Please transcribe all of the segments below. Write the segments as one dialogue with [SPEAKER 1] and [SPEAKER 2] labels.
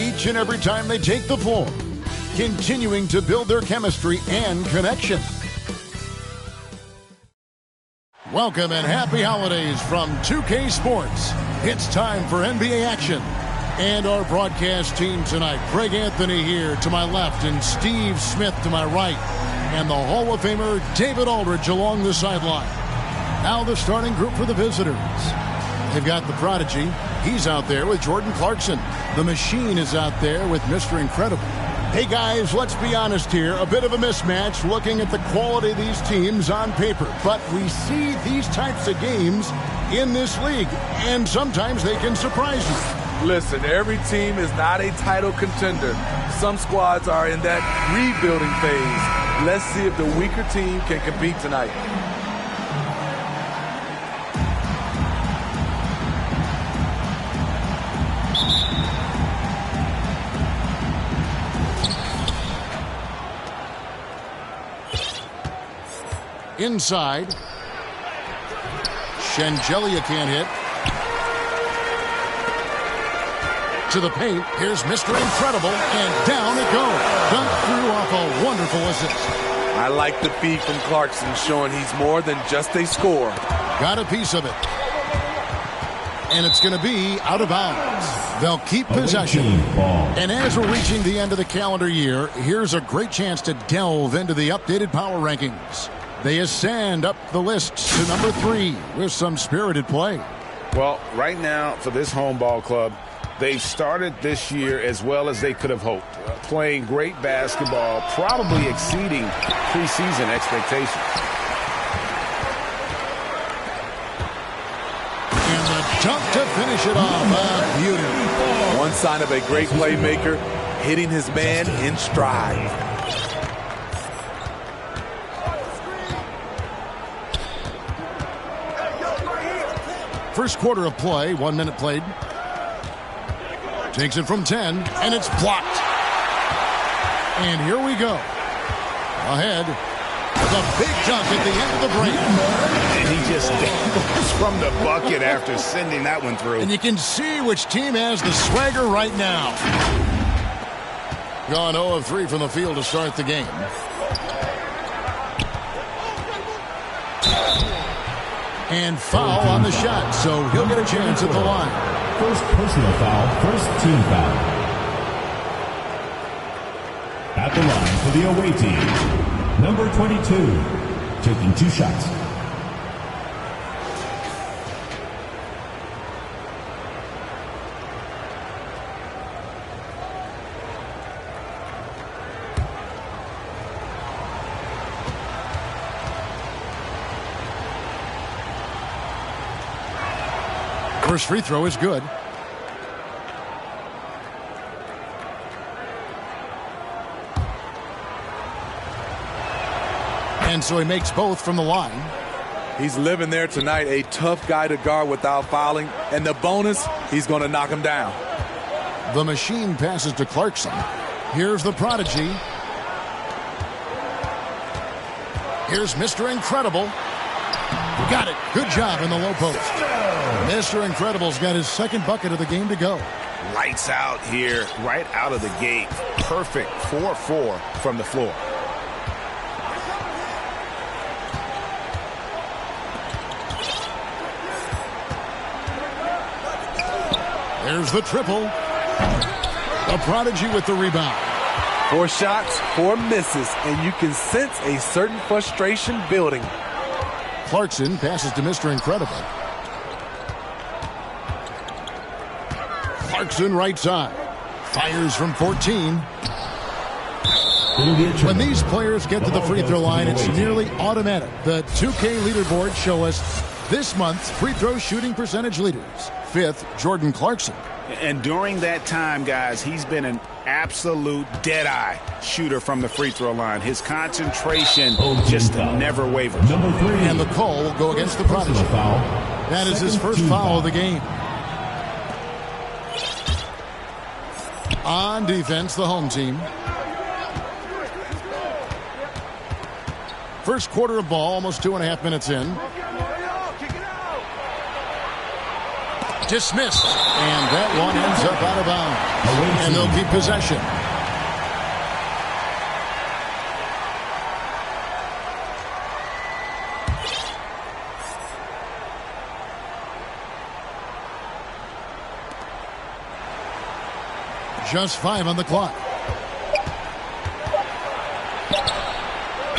[SPEAKER 1] each and every time they take the floor, continuing to build their chemistry and connection. Welcome and happy holidays from 2K Sports. It's time for NBA action. And our broadcast team tonight, Greg Anthony here to my left and Steve Smith to my right. And the Hall of Famer David Aldridge along the sideline. Now the starting group for the visitors. They've got the prodigy. He's out there with Jordan Clarkson. The machine is out there with Mr. Incredible. Hey guys, let's be honest here. A bit of a mismatch looking at the quality of these teams on paper. But we see these types of games in this league. And sometimes they can surprise you.
[SPEAKER 2] Listen, every team is not a title contender. Some squads are in that rebuilding phase. Let's see if the weaker team can compete tonight.
[SPEAKER 1] Inside. Shengelia can't hit. To the paint, here's Mr. Incredible, and down it goes. Dunked through off a wonderful assist.
[SPEAKER 2] I like the feed from Clarkson, showing he's more than just a scorer.
[SPEAKER 1] Got a piece of it. And it's going to be out of bounds. They'll keep possession. And as we're reaching the end of the calendar year, here's a great chance to delve into the updated power rankings. They ascend up the list to number 3 with some spirited play.
[SPEAKER 3] Well, right now for this home ball club, they've started this year as well as they could have hoped. Playing great basketball, probably exceeding preseason expectations.
[SPEAKER 1] And the dunk to finish it off. Beauty.
[SPEAKER 2] One sign of a great playmaker, hitting his man in stride.
[SPEAKER 1] First quarter of play, 1 minute played. Takes it from 10, and it's blocked. And here we go. Ahead. The big dunk at the end of the break.
[SPEAKER 3] And he just dangles from the bucket after sending that one through.
[SPEAKER 1] And you can see which team has the swagger right now. Gone 0 of 3 from the field to start the game. And foul on the shot, so he'll get a chance at the line.
[SPEAKER 4] First personal foul, first team foul. At the line for the away team, number 22, taking 2 shots.
[SPEAKER 1] First free throw is good. And so he makes both from the line.
[SPEAKER 2] He's living there tonight, a tough guy to guard without fouling. And the bonus, he's going to knock him down.
[SPEAKER 1] The machine passes to Clarkson. Here's the prodigy. Here's Mr. Incredible. Got it. Good job in the low post. Mr. Incredible's got his second bucket of the game to go.
[SPEAKER 3] Lights out here, right out of the gate. Perfect 4-4 from the floor.
[SPEAKER 1] There's the triple. The prodigy with the rebound.
[SPEAKER 2] 4 shots, 4 misses, and you can sense a certain frustration building.
[SPEAKER 1] Clarkson passes to Mr. Incredible. Clarkson right side. Fires from 14. When these players get to the free throw line, it's nearly automatic. The 2K leaderboards show us this month's free throw shooting percentage leaders. 5th, Jordan Clarkson.
[SPEAKER 3] And during that time, guys, he's been an absolute dead-eye shooter from the free throw line. His concentration just never wavers.
[SPEAKER 4] Number 3.
[SPEAKER 1] And the call will go against the prodigy. That is his first foul of the game. On defense, the home team. First quarter of ball, almost 2.5 minutes in. Dismissed. And that one ends up out of bounds. And they'll keep possession. Just 5 on the clock.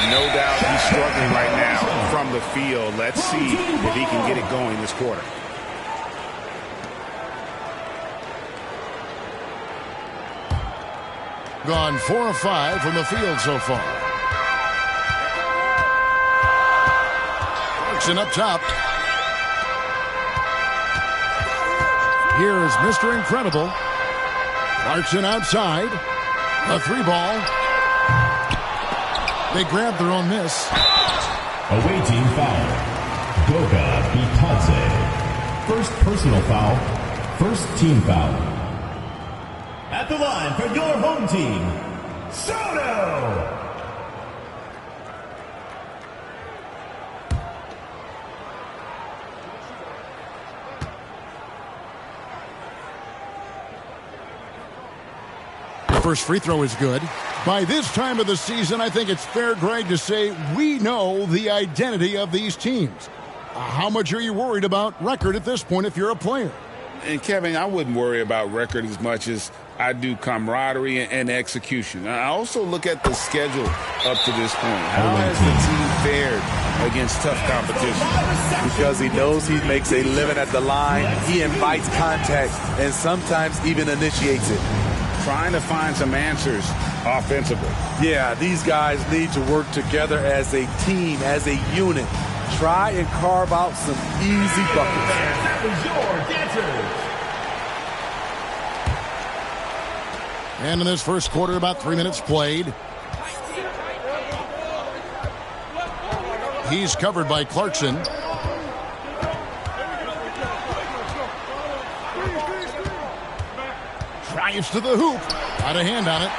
[SPEAKER 3] No doubt he's struggling right now from the field. Let's see if he can get it going this quarter.
[SPEAKER 1] Gone 4 of 5 from the field so far. Clarkson up top. Here is Mr. Incredible. Clarkson outside. A 3 ball. They grab their own miss.
[SPEAKER 4] Away team foul. Goga Bitadze. First personal foul. First team foul. At the line for your home team, Soto.
[SPEAKER 1] First free throw is good. By this time of the season, I think it's fair, Greg, to say we know the identity of these teams. How much are you worried about record at this point if you're a player?
[SPEAKER 3] And, Kevin, I wouldn't worry about record as much as I do camaraderie and execution. I also look at the schedule up to this point. How has the team fared against tough competition?
[SPEAKER 2] Because he knows he makes a living at the line. He invites contact and sometimes even initiates it.
[SPEAKER 3] Trying to find some answers offensively. Yeah,
[SPEAKER 2] these guys need to work together as a team, as a unit. Try and carve out some easy buckets.
[SPEAKER 4] That was your dancers.
[SPEAKER 1] And in this first quarter, about 3 minutes played. He's covered by Clarkson. Drives to the hoop. Got a hand on it.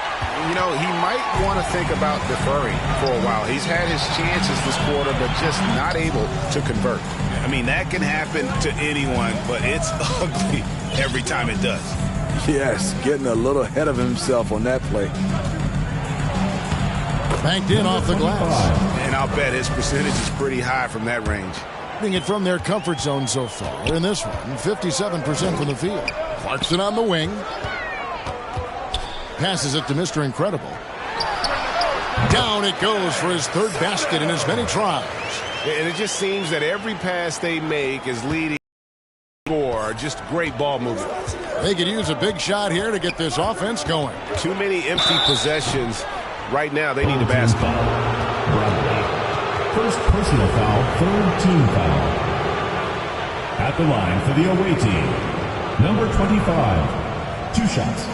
[SPEAKER 3] You know, he might want to think about deferring for a while. He's had his chances this quarter, but just not able to convert. I mean, that can happen to anyone, but it's ugly every time it does.
[SPEAKER 2] Yes, getting a little ahead of himself on that play.
[SPEAKER 1] Banked in off the glass.
[SPEAKER 3] And I'll bet his percentage is pretty high from that range.
[SPEAKER 1] Hitting it from their comfort zone so far. In this one, 57% from the field. Clarkson on the wing. Passes it to Mr. Incredible. Down it goes for his third basket in as many tries.
[SPEAKER 3] And it just seems that every pass they make is leading to score. Just great ball movement.
[SPEAKER 1] They could use a big shot here to get this offense going.
[SPEAKER 3] Too many empty possessions. Right now, they need a basket.
[SPEAKER 4] First personal foul, third team foul. At the line for the away team, number 25. 2 shots.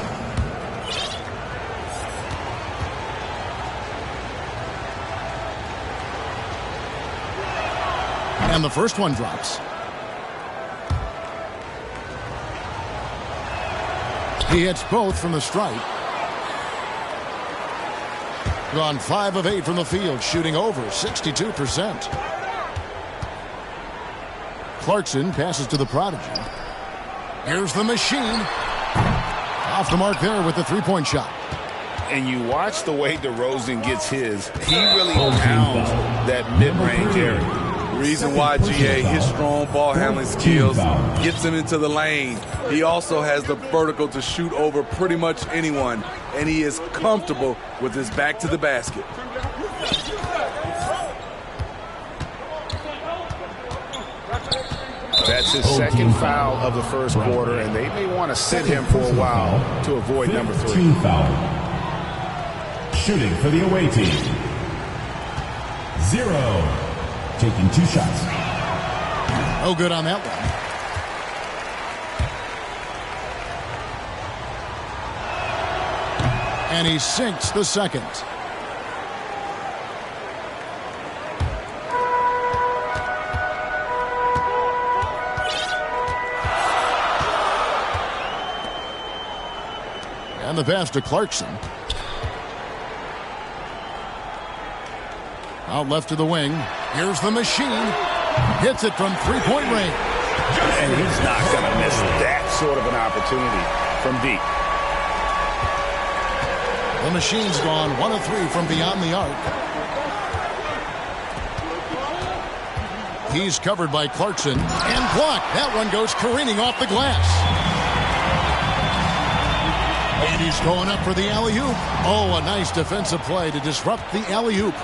[SPEAKER 1] And the first one drops. He hits both from the stripe. Gone 5 of 8 from the field, shooting over 62%. Clarkson passes to the prodigy. Here's the machine. Off the mark there with the three-point shot.
[SPEAKER 3] And you watch the way DeRozan gets his. He really pounds that mid-range area.
[SPEAKER 2] Reason why, GA, his strong ball handling skills gets him into the lane. He also has the vertical to shoot over pretty much anyone, and he is comfortable with his back to the basket.
[SPEAKER 3] That's his second foul of the first quarter, and they may want to sit him for a while to avoid number 3.
[SPEAKER 4] Team foul. Shooting for the away team. 0. Taking 2 shots.
[SPEAKER 1] No good on that one. And he sinks the second. And the pass to Clarkson. Out left to the wing. Here's the machine. Hits it from 3-point range.
[SPEAKER 3] And he's not going to miss that sort of an opportunity from deep.
[SPEAKER 1] The machine's gone 1 of 3 from beyond the arc. He's covered by Clarkson and blocked. That one goes careening off the glass. And he's going up for the alley-oop. Oh, a nice defensive play to disrupt the alley-oop.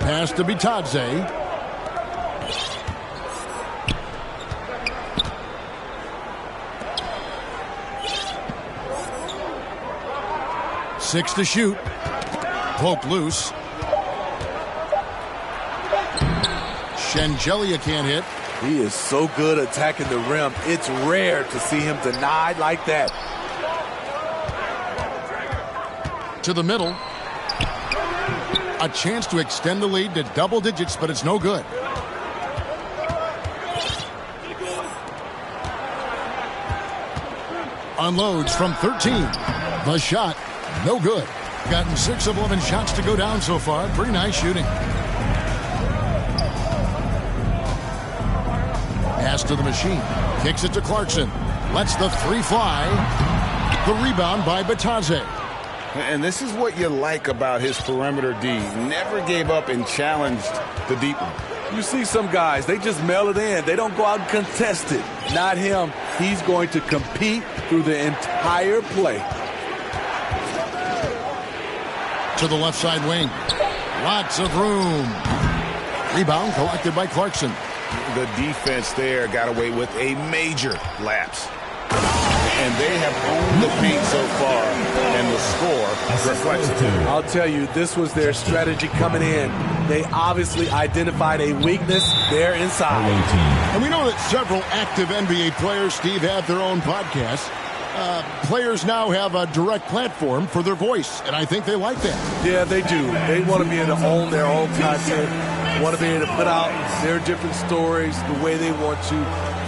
[SPEAKER 1] Pass to Bitadze. Six to shoot. Poke loose. Shengelia can't hit.
[SPEAKER 2] He is so good attacking the rim. It's rare to see him denied like that.
[SPEAKER 1] To the middle. A chance to extend the lead to double digits, but it's no good. Unloads from 13. The shot, no good. Gotten 6 of 11 shots to go down so far. Pretty nice shooting. Pass to the machine. Kicks it to Clarkson. Lets the 3 fly. The rebound by Bitadze.
[SPEAKER 3] And this is what you like about his perimeter D. Never gave up and challenged the deep one.
[SPEAKER 2] You see some guys, they just mail it in. They don't go out and contest it. Not him. He's going to compete through the entire play.
[SPEAKER 1] To the left side wing. Lots of room. Rebound collected by Clarkson.
[SPEAKER 3] The defense there got away with a major lapse. And they have owned the paint so far, and the score reflects it.
[SPEAKER 2] I'll tell you, this was their strategy coming in. They obviously identified a weakness there inside.
[SPEAKER 1] And we know that several active NBA players, Steve, have their own podcasts. Players now have a direct platform for their voice, and I think they like that.
[SPEAKER 2] Yeah, they do. They want to be able to own their own content, want to be able to put out their different stories the way they want to.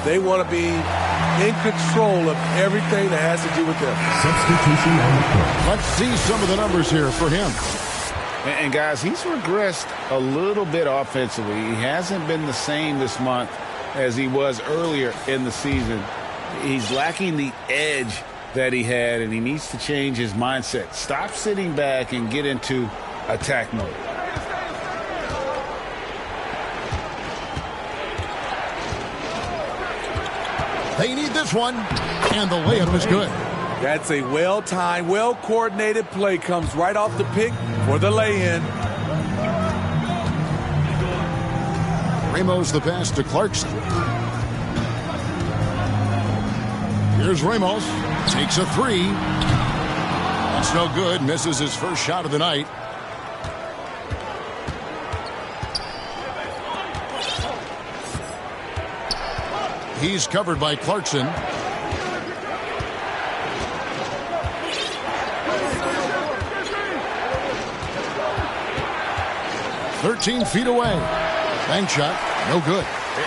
[SPEAKER 2] They want to be in control of everything that has to do with them.
[SPEAKER 4] Substitution on the court.
[SPEAKER 1] Let's see some of the numbers here for him.
[SPEAKER 3] And guys, he's regressed a little bit offensively. He hasn't been the same this month as he was earlier in the season. He's lacking the edge that he had, and he needs to change his mindset. Stop sitting back and get into attack mode.
[SPEAKER 1] They need this one, and the layup is good.
[SPEAKER 2] That's a well-timed, well-coordinated play. Comes right off the pick for the lay-in.
[SPEAKER 1] Ramos the pass to Clarkson. Here's Ramos. Takes a 3. That's no good. Misses his first shot of the night. He's covered by Clarkson. "13 feet away. Bank shot, no good."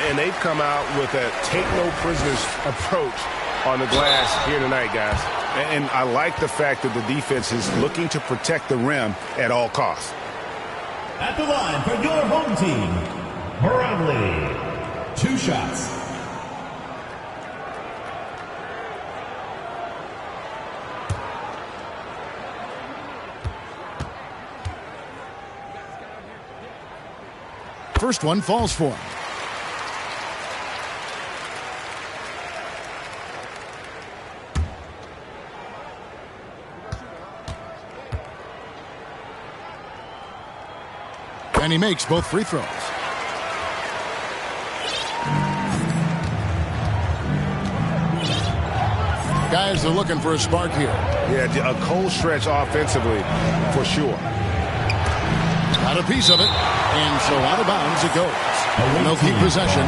[SPEAKER 5] And they've come out with a take-no-prisoners approach on the glass here tonight, guys.
[SPEAKER 3] And I like the fact that the defense is looking to protect the rim at all costs.
[SPEAKER 4] At the line for your home team, Bradley. 2 shots.
[SPEAKER 1] First one falls for him. And he makes both free throws. Guys are looking for a spark here.
[SPEAKER 5] Yeah, a cold stretch offensively, for sure.
[SPEAKER 1] Got a piece of it, and so out of bounds it goes. And they'll keep possession.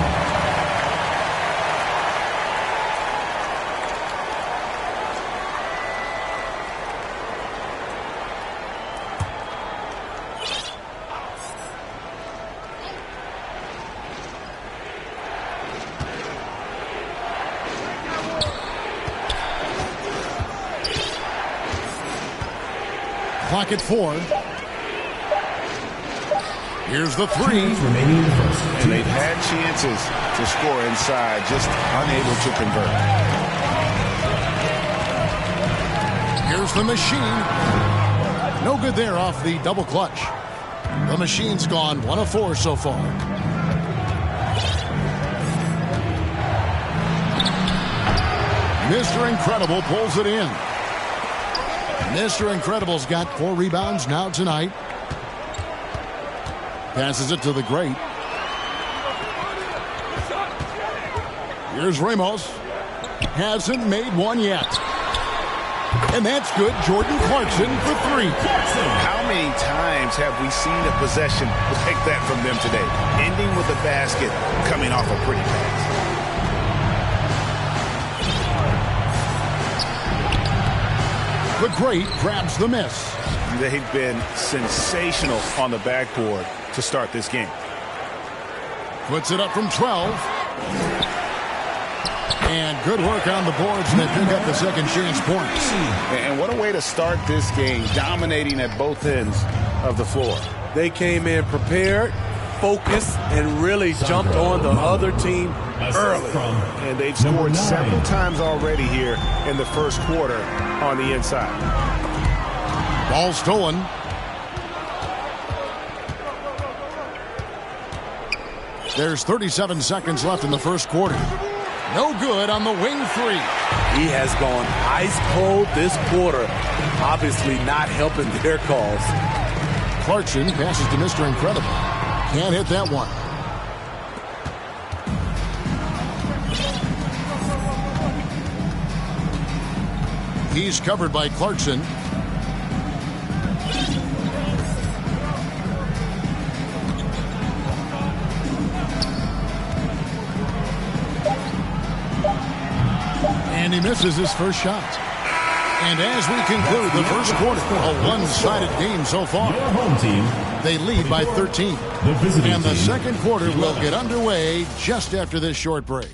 [SPEAKER 1] Clock at 4. Here's the 3.
[SPEAKER 4] Remaining in the first.
[SPEAKER 3] And they've had chances to score inside, just unable to convert.
[SPEAKER 1] Here's the machine. No good there off the double clutch. The machine's gone 1 of 4 so far. Mr. Incredible pulls it in. Mr. Incredible's got 4 rebounds now tonight. Passes it to the great. Here's Ramos. Hasn't made one yet. And that's good. Jordan Clarkson for 3.
[SPEAKER 3] How many times have we seen a possession like that from them today? Ending with a basket, coming off a pretty pass.
[SPEAKER 1] The great grabs the miss.
[SPEAKER 3] They've been sensational on the backboard to start this game.
[SPEAKER 1] Puts it up from 12. And good work on the boards, and they pick up the second chance points.
[SPEAKER 3] And what a way to start this game, dominating at both ends of the floor.
[SPEAKER 2] They came in prepared, focused, and really jumped on the other team early.
[SPEAKER 5] And they've scored several times already here in the first quarter on the inside.
[SPEAKER 1] Ball stolen. There's 37 seconds left in the first quarter. No good on the wing 3.
[SPEAKER 2] He has gone ice cold this quarter. Obviously not helping their cause.
[SPEAKER 1] Clarkson passes to Mr. Incredible. Can't hit that one. He's covered by Clarkson. And he misses his first shot. And as we conclude the first quarter, a one-sided game so far.
[SPEAKER 4] Your home team.
[SPEAKER 1] They lead by 13. And the second quarter will get underway just after this short break.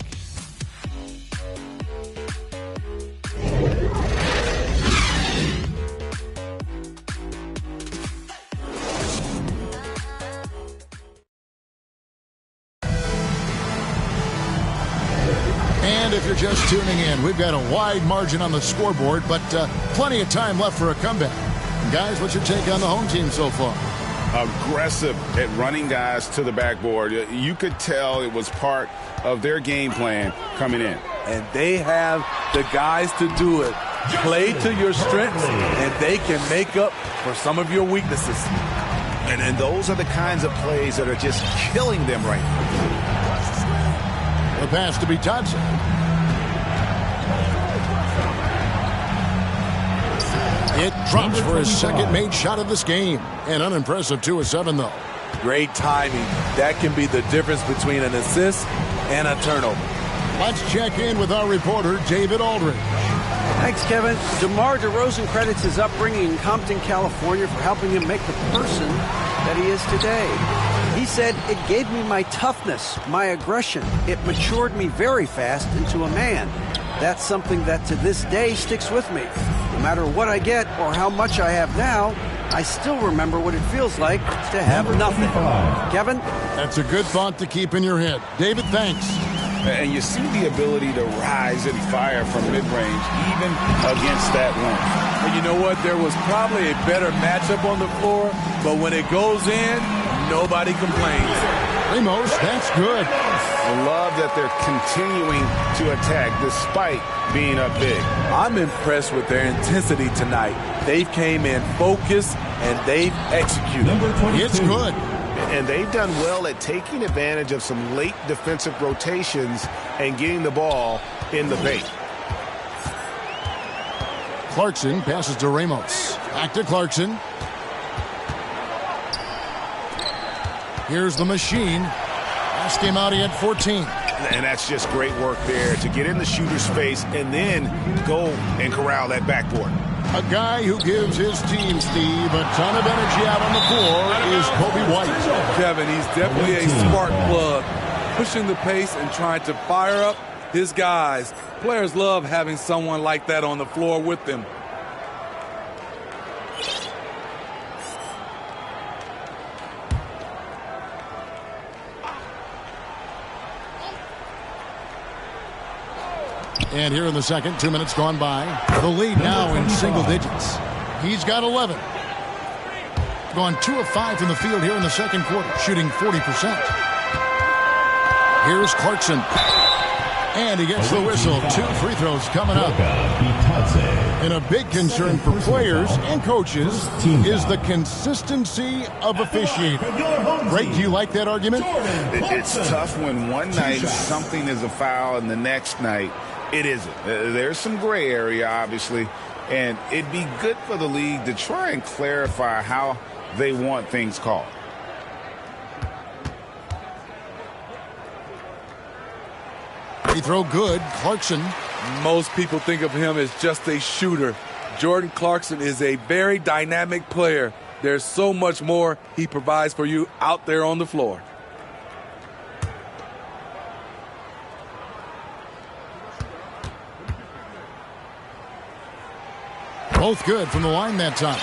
[SPEAKER 1] And if you're just tuning in, we've got a wide margin on the scoreboard, but plenty of time left for a comeback. Guys, what's your take on the home team so far?
[SPEAKER 3] Aggressive at running guys to the backboard. You could tell it was part of their game plan coming in.
[SPEAKER 2] And they have the guys to do it. Play to your strengths, and they can make up for some of your weaknesses.
[SPEAKER 3] And those are the kinds of plays that are just killing them right now.
[SPEAKER 1] The pass to be Thompson. It drops for his second made shot of this game. An unimpressive 2 of 7, though.
[SPEAKER 2] Great timing. That can be the difference between an assist and a turnover.
[SPEAKER 1] Let's check in with our reporter, David Aldridge.
[SPEAKER 6] Thanks, Kevin. DeMar DeRozan credits his upbringing in Compton, California for helping him make the person that he is today. He said, "It gave me my toughness, my aggression. It matured me very fast into a man. That's something that to this day sticks with me. No matter what I get or how much I have now, I still remember what it feels like to have nothing." Kevin?
[SPEAKER 1] That's a good thought to keep in your head. David, thanks.
[SPEAKER 3] And you see the ability to rise and fire from mid-range, even against that one.
[SPEAKER 2] And you know what? There was probably a better matchup on the floor, but when it goes in, nobody complains.
[SPEAKER 1] Ramos, that's good.
[SPEAKER 3] I love that they're continuing to attack despite being up big.
[SPEAKER 2] I'm impressed with their intensity tonight. They came in focused, and they've executed.
[SPEAKER 1] It's good.
[SPEAKER 5] And they've done well at taking advantage of some late defensive rotations and getting the ball in the paint.
[SPEAKER 1] Clarkson passes to Ramos. Back to Clarkson. Here's the machine. Last game out, he had 14.
[SPEAKER 5] And that's just great work there to get in the shooter's space and then go and corral that backboard.
[SPEAKER 1] A guy who gives his team, Steve, a ton of energy out on the floor is Kobe White.
[SPEAKER 2] Kevin, he's definitely a spark plug, pushing the pace and trying to fire up his guys. Players love having someone like that on the floor with them.
[SPEAKER 1] And here in the second, 2 minutes gone by. The lead now in single digits. He's got 11. Gone 2 of 5 from the field here in the second quarter, shooting 40%. Here's Clarkson. And he gets the whistle. 2 free throws coming up. And a big concern for players and coaches is the consistency of officiating. Greg, do you like that argument?
[SPEAKER 3] It's tough when one night something is a foul and the next night it isn't. There's some gray area, obviously, and it'd be good for the league to try and clarify how they want things called.
[SPEAKER 1] Free throw good. Clarkson.
[SPEAKER 2] Most people think of him as just a shooter. Jordan Clarkson is a very dynamic player. There's so much more he provides for you out there on the floor.
[SPEAKER 1] Both good from the line that time.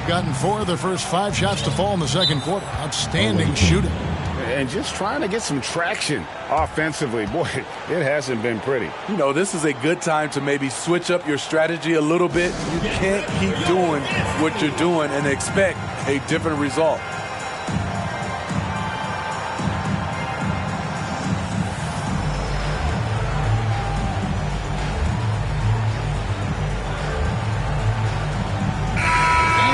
[SPEAKER 1] Gotten 4 of their first 5 shots to fall in the second quarter. Outstanding shooting.
[SPEAKER 3] And just trying to get some traction offensively. Boy, it hasn't been pretty.
[SPEAKER 2] You know, this is a good time to maybe switch up your strategy a little bit. You can't keep doing what you're doing and expect a different result.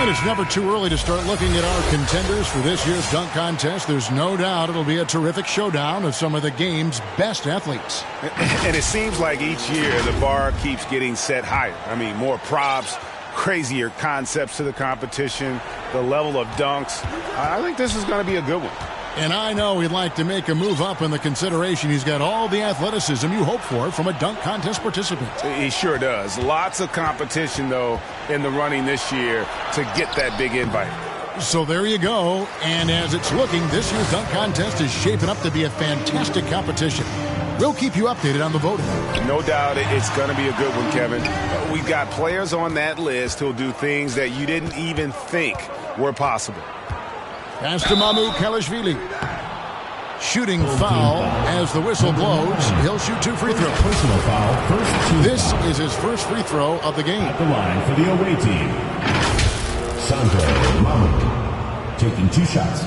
[SPEAKER 1] It's never too early to start looking at our contenders for this year's dunk contest. There's no doubt it'll be a terrific showdown of some of the game's best athletes.
[SPEAKER 5] And it seems like each year the bar keeps getting set higher. I mean, more props, crazier concepts to the competition, the level of dunks. I think this is going to be a good one.
[SPEAKER 1] And I know he'd like to make a move up in the consideration. He's got all the athleticism you hope for from a dunk contest participant.
[SPEAKER 5] He sure does. Lots of competition, though, in the running this year to get that big invite.
[SPEAKER 1] So there you go. And as it's looking, this year's dunk contest is shaping up to be a fantastic competition. We'll keep you updated on the voting.
[SPEAKER 5] No doubt it's going to be a good one, Kevin. We've got players on that list who'll do things that you didn't even think were possible.
[SPEAKER 1] Pass to Kelishvili. Shooting foul as the whistle blows. He'll shoot 2 free throws.
[SPEAKER 4] Personal foul, first team
[SPEAKER 1] This
[SPEAKER 4] foul.
[SPEAKER 1] is his first free throw of the game.
[SPEAKER 4] At the line for the away team, Sandro Mamu taking 2 shots.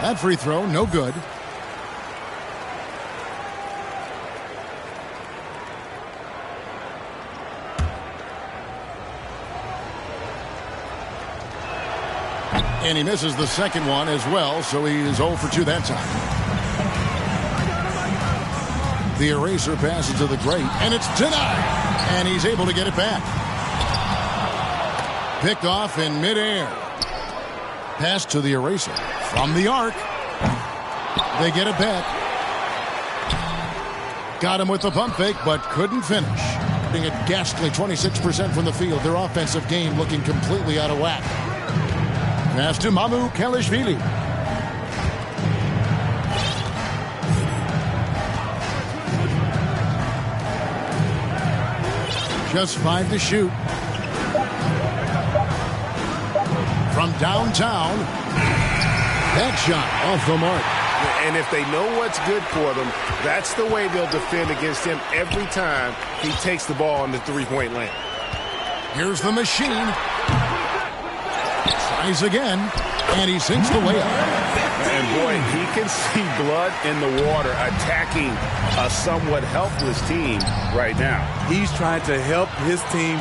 [SPEAKER 1] That free throw, no good. And he misses the second one as well, so he is 0 for 2 that time. The eraser passes to the great, and it's denied. And he's able to get it back. Picked off in midair. Pass to the eraser from the arc. They get it back. Got him with the pump fake, but couldn't finish. Being a ghastly 26% from the field. Their offensive game looking completely out of whack. Pass to Kelishvili. Just 5 to shoot. From downtown. That shot off the mark.
[SPEAKER 5] And if they know what's good for them, that's the way they'll defend against him every time he takes the ball in the three-point lane.
[SPEAKER 1] Here's the machine. Tries again, and he sinks the layup.
[SPEAKER 5] And boy, he can see blood in the water attacking a somewhat helpless team right now.
[SPEAKER 2] He's trying to help his team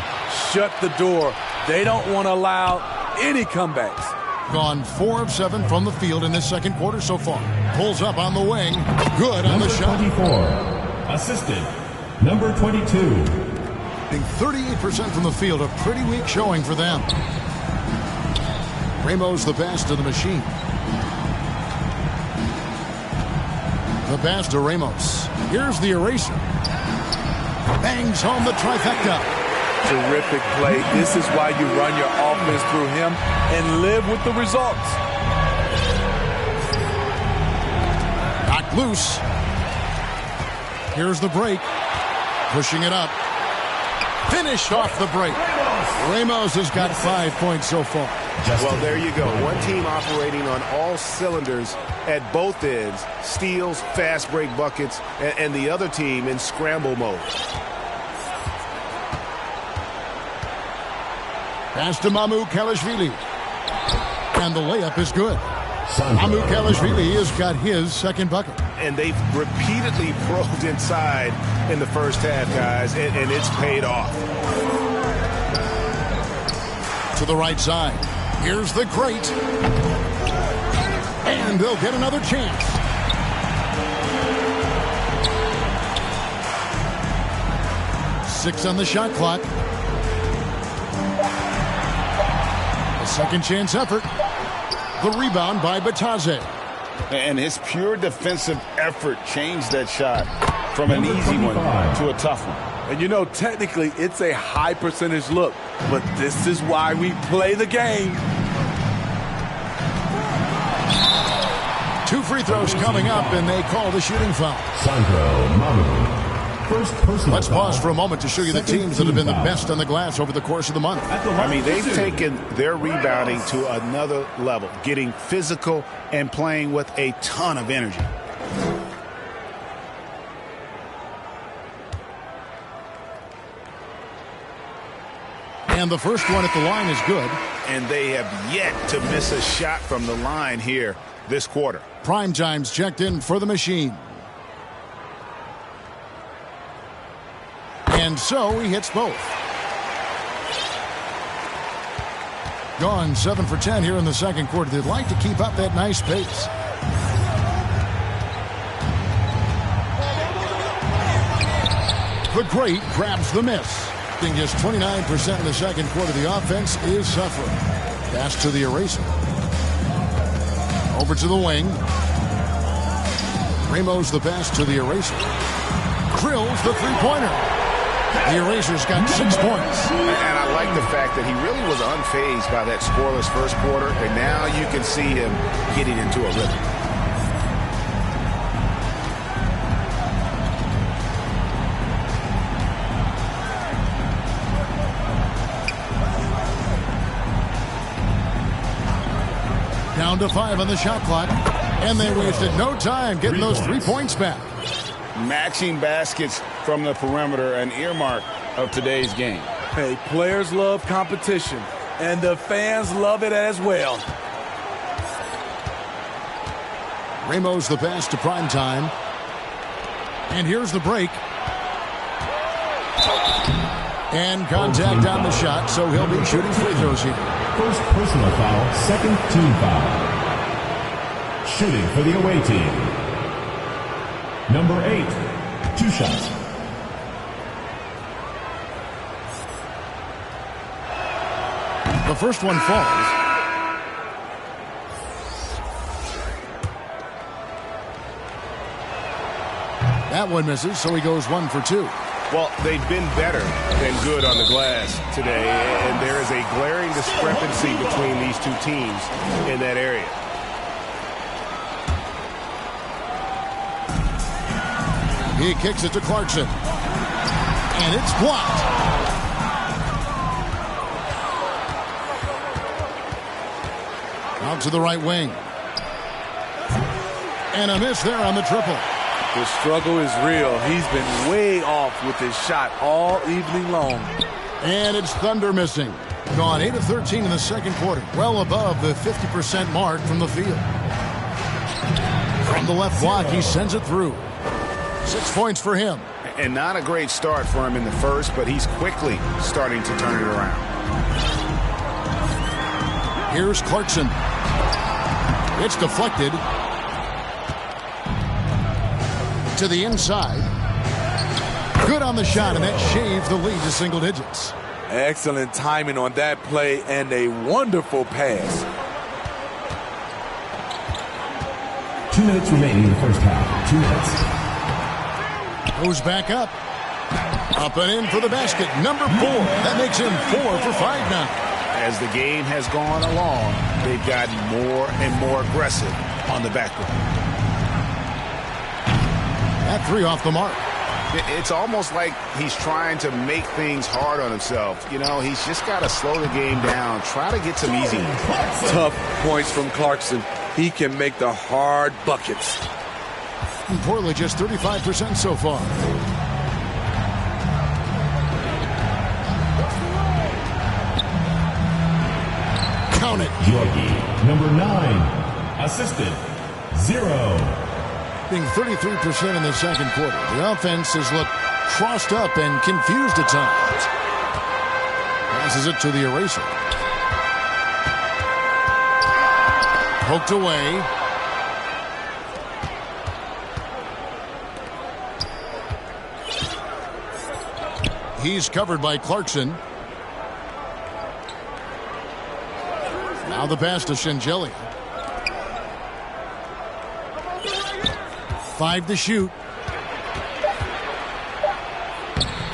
[SPEAKER 2] shut the door. They don't want to allow any comebacks.
[SPEAKER 1] Gone 4 of 7 from the field in this second quarter so far. Pulls up on the wing. Good on the shot.
[SPEAKER 4] 24. Assisted. Number 22.
[SPEAKER 1] 38% from the field. A pretty weak showing for them. Ramos the pass to the machine. The pass to Ramos. Here's the eraser. Bangs home the trifecta.
[SPEAKER 2] Terrific play. This is why you run your offense through him and live with the results.
[SPEAKER 1] Knocked loose. Here's the break. Pushing it up. Finished off the break. Ramos has got 5 points so far.
[SPEAKER 5] Well, there you go. One team operating on all cylinders at both ends. Steals, fast break buckets, and the other team in scramble mode.
[SPEAKER 1] Pass to Mamoukelashvili. And the layup is good. Mamoukelashvili has got his second bucket.
[SPEAKER 5] And they've repeatedly probed inside in the first half, guys, and it's paid off.
[SPEAKER 1] To the right side. Here's the great. And they'll get another chance. Six on the shot clock. A second chance effort. The rebound by Bataze.
[SPEAKER 3] And his pure defensive effort changed that shot from an easy one to a tough one.
[SPEAKER 2] And you know, technically, it's a high percentage look, but this is why we play the game.
[SPEAKER 1] 2 free throws coming up, and they call the shooting foul. Let's pause for a moment to show you the teams that have been the best on the glass over the course of the month.
[SPEAKER 5] I mean, they've taken their rebounding to another level, getting physical and playing with a ton of energy.
[SPEAKER 1] And the first one at the line is good.
[SPEAKER 5] And they have yet to miss a shot from the line here this quarter.
[SPEAKER 1] Prime time's checked in for the machine. And so he hits both. Gone 7 for 10 here in the second quarter. They'd like to keep up that nice pace. The great grabs the miss. Being just 29% in the second quarter. The offense is suffering. Pass to the eraser. Over to the wing. Ramos the pass to the eraser. Drills the three-pointer. The eraser's got 6 points.
[SPEAKER 5] And I like the fact that he really was unfazed by that scoreless first quarter, and now you can see him getting into a rhythm.
[SPEAKER 1] Down to 5 on the shot clock, and they wasted no time getting those 3 points back.
[SPEAKER 3] Matching baskets from the perimeter, an earmark of today's game.
[SPEAKER 2] Hey, players love competition, and the fans love it as well.
[SPEAKER 1] Ramos the pass to prime time. And here's the break. And contact on the shot, so he'll be shooting free throws here.
[SPEAKER 4] First personal foul, second team foul. Shooting for the away team. Number 8, 2 shots.
[SPEAKER 1] The first one falls. That one misses, so he goes 1 for 2.
[SPEAKER 5] Well, they've been better than good on the glass today, and there is a glaring discrepancy between these two teams in that area.
[SPEAKER 1] He kicks it to Clarkson. And it's blocked. Out to the right wing. And a miss there on the triple.
[SPEAKER 2] The struggle is real. He's been way off with his shot all evening long.
[SPEAKER 1] And it's Thunder missing. Gone 8 of 13 in the second quarter. Well above the 50% mark from the field. From the left block, he sends it through. 6 points for him.
[SPEAKER 5] And not a great start for him in the first, but he's quickly starting to turn it around.
[SPEAKER 1] Here's Clarkson. It's deflected. To the inside. Good on the shot, and that shaves the lead to single digits.
[SPEAKER 2] Excellent timing on that play and a wonderful pass.
[SPEAKER 4] 2 minutes remaining in the first half. 2 minutes.
[SPEAKER 1] Goes back up. Up and in for the basket. Number 4. That makes him 4 for 5 now.
[SPEAKER 5] As the game has gone along, they've gotten more and more aggressive on the backboard.
[SPEAKER 1] That 3 off the mark.
[SPEAKER 5] It's almost like he's trying to make things hard on himself. You know, he's just got to slow the game down, try to get some easy ones.
[SPEAKER 2] Tough points from Clarkson. He can make the hard buckets.
[SPEAKER 1] And Portland just 35% so far. Count it.
[SPEAKER 4] Georgie, number 9. Assisted, 0.
[SPEAKER 1] Being 33% in the second quarter. The offense has looked crossed up and confused at times. Passes it to the eraser. Poked away. He's covered by Clarkson. Now the pass to Shengelia. 5 to shoot.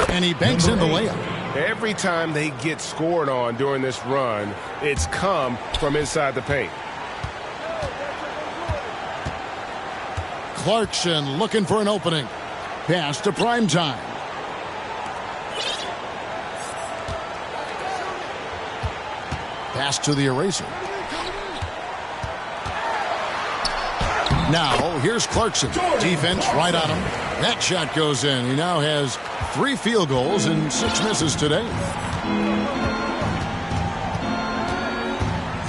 [SPEAKER 1] And he banks in the layup.
[SPEAKER 5] Every time they get scored on during this run, it's come from inside the paint.
[SPEAKER 1] Clarkson looking for an opening. Pass to Primetime. Pass to the eraser. Now, here's Clarkson. Defense right on him. That shot goes in. He now has 3 field goals and 6 misses today.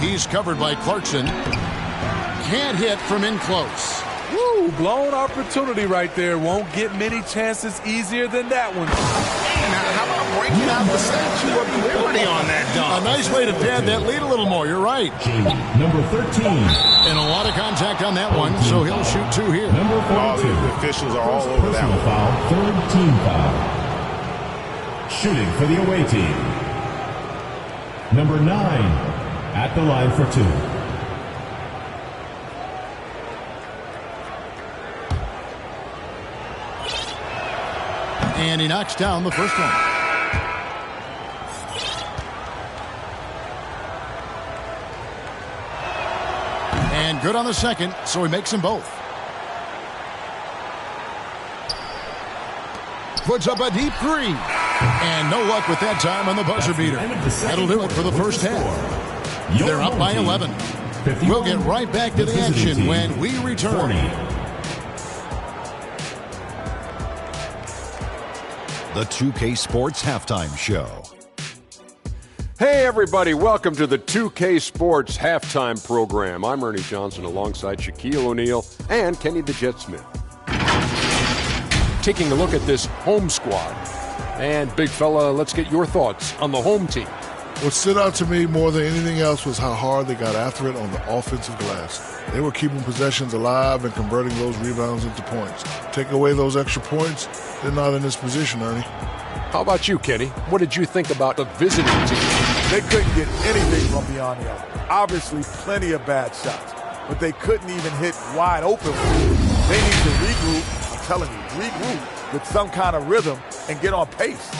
[SPEAKER 1] He's covered by Clarkson. Can't hit from in close.
[SPEAKER 2] Woo, blown opportunity right there. Won't get many chances easier than that one.
[SPEAKER 5] Now, how about breaking out the Statue of Liberty on that dunk?
[SPEAKER 1] A nice way to pad that lead a little more. You're right.
[SPEAKER 4] Jamie, number 13.
[SPEAKER 1] And a lot of contact on that one, so he'll shoot 2 here.
[SPEAKER 4] Number 42.
[SPEAKER 5] All the officials are all over that
[SPEAKER 4] Personal
[SPEAKER 5] one.
[SPEAKER 4] foul, 3rd team foul. Shooting for the away team. Number 9 at the line for 2.
[SPEAKER 1] And he knocks down the first one. And good on the second, so he makes them both. Puts up a deep 3. And no luck with that time on the buzzer beater. That'll do it for the first half. They're up by 11. We'll get right back to the action when we return.
[SPEAKER 7] The 2K Sports Halftime Show.
[SPEAKER 8] Hey everybody, welcome to the 2K Sports Halftime Program. I'm Ernie Johnson alongside Shaquille O'Neal and Kenny the Jet Smith. Taking a look at this home squad. And big fella, let's get your thoughts on the home team.
[SPEAKER 9] What stood out to me more than anything else was how hard they got after it on the offensive glass. They were keeping possessions alive and converting those rebounds into points. Take away those extra points, they're not in this position, Ernie.
[SPEAKER 8] How about you, Kenny? What did you think about the visiting team?
[SPEAKER 10] They couldn't get anything from beyond the arc. Obviously, plenty of bad shots, but they couldn't even hit wide open ones. They need to regroup, I'm telling you, regroup with some kind of rhythm and get on pace.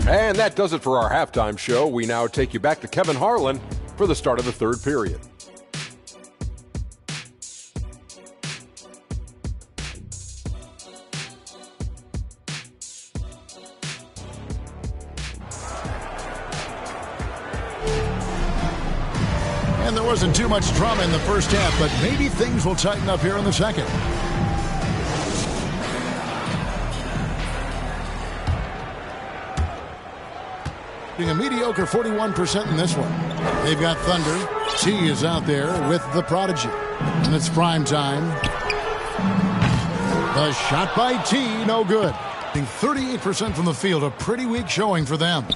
[SPEAKER 8] And that does it for our halftime show. We now take you back to Kevin Harlan for the start of the third period.
[SPEAKER 1] And there wasn't too much drama in the first half, but maybe things will tighten up here in the second. Being a mediocre 41% in this one. They've got Thunder. T is out there with the Prodigy. And it's prime time. The shot by T, no good. Being 38% from the field, a pretty weak showing for them.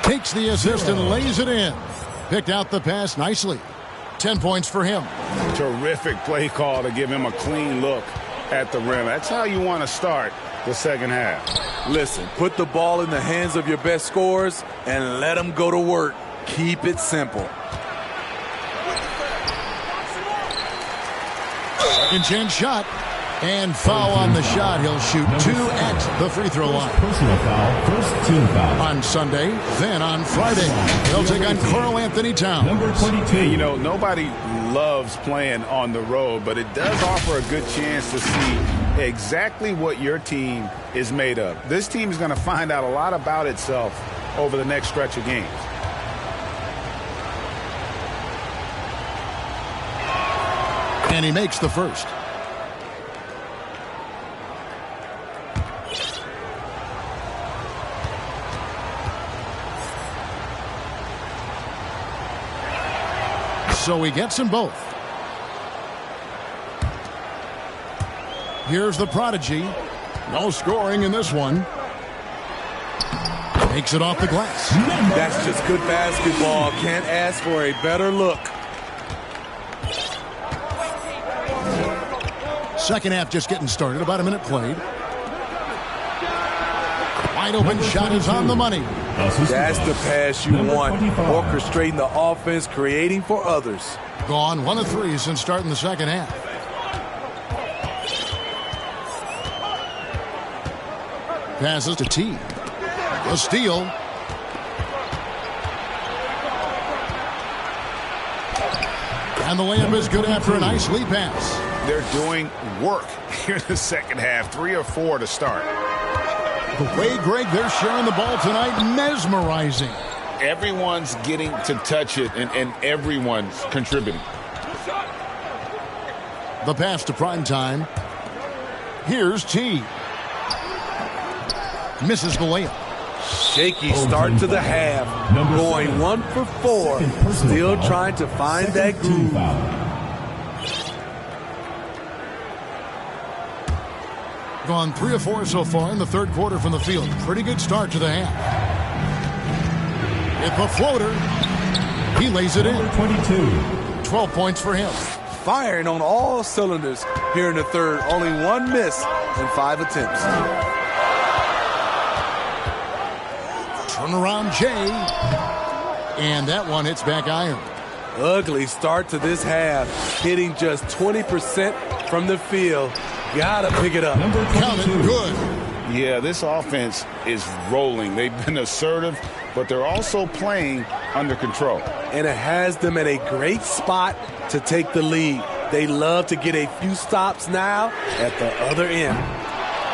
[SPEAKER 1] Takes the assist and lays it in. Picked out the pass nicely. 10 points for him.
[SPEAKER 5] Terrific play call to give him a clean look at the rim. That's how you want to start the second half.
[SPEAKER 2] Listen, put the ball in the hands of your best scorers and let them go to work. Keep it simple.
[SPEAKER 1] Second chance shot. And foul on the shot. He'll shoot 2 at the free throw line.
[SPEAKER 4] Personal foul, first team foul.
[SPEAKER 1] On Sunday, then on Friday, they'll take on Karl Anthony Towns.
[SPEAKER 4] Number 22.
[SPEAKER 5] You know, nobody loves playing on the road, but it does offer a good chance to see exactly what your team is made of. This team is going to find out a lot about itself over the next stretch of games.
[SPEAKER 1] And he makes the first. So he gets them both. Here's the prodigy. No scoring in this one. Makes it off the glass.
[SPEAKER 2] That's just good basketball. Can't ask for a better look.
[SPEAKER 1] Second half just getting started. About a minute played. Wide open shot is on the money.
[SPEAKER 2] That's the pass you want. Orchestrating the offense, creating for others.
[SPEAKER 1] Gone 1 of 3 since starting the second half. Passes to T. A steal. And the layup is good after a nice lead pass.
[SPEAKER 5] They're doing work here in the second half. 3 or 4 to start.
[SPEAKER 1] The way, Greg, they're sharing the ball tonight, mesmerizing.
[SPEAKER 3] Everyone's getting to touch it, and everyone's contributing.
[SPEAKER 1] The pass to Primetime. Here's T. Misses the layup.
[SPEAKER 2] Shaky start to the half. Going 1 for 4. Still trying to find that groove.
[SPEAKER 1] Gone 3 of 4 so far in the third quarter from the field. Pretty good start to the half. With the floater, he lays it in. 12 points for him.
[SPEAKER 2] Firing on all cylinders here in the third. Only 1 miss in 5 attempts.
[SPEAKER 1] Turnaround J. And that one hits back iron.
[SPEAKER 2] Ugly start to this half. Hitting just 20% from the field. Gotta pick it up.
[SPEAKER 1] Count it good.
[SPEAKER 5] Yeah, this offense is rolling. They've been assertive, but they're also playing under control.
[SPEAKER 2] And it has them at a great spot to take the lead. They love to get a few stops now at the other end.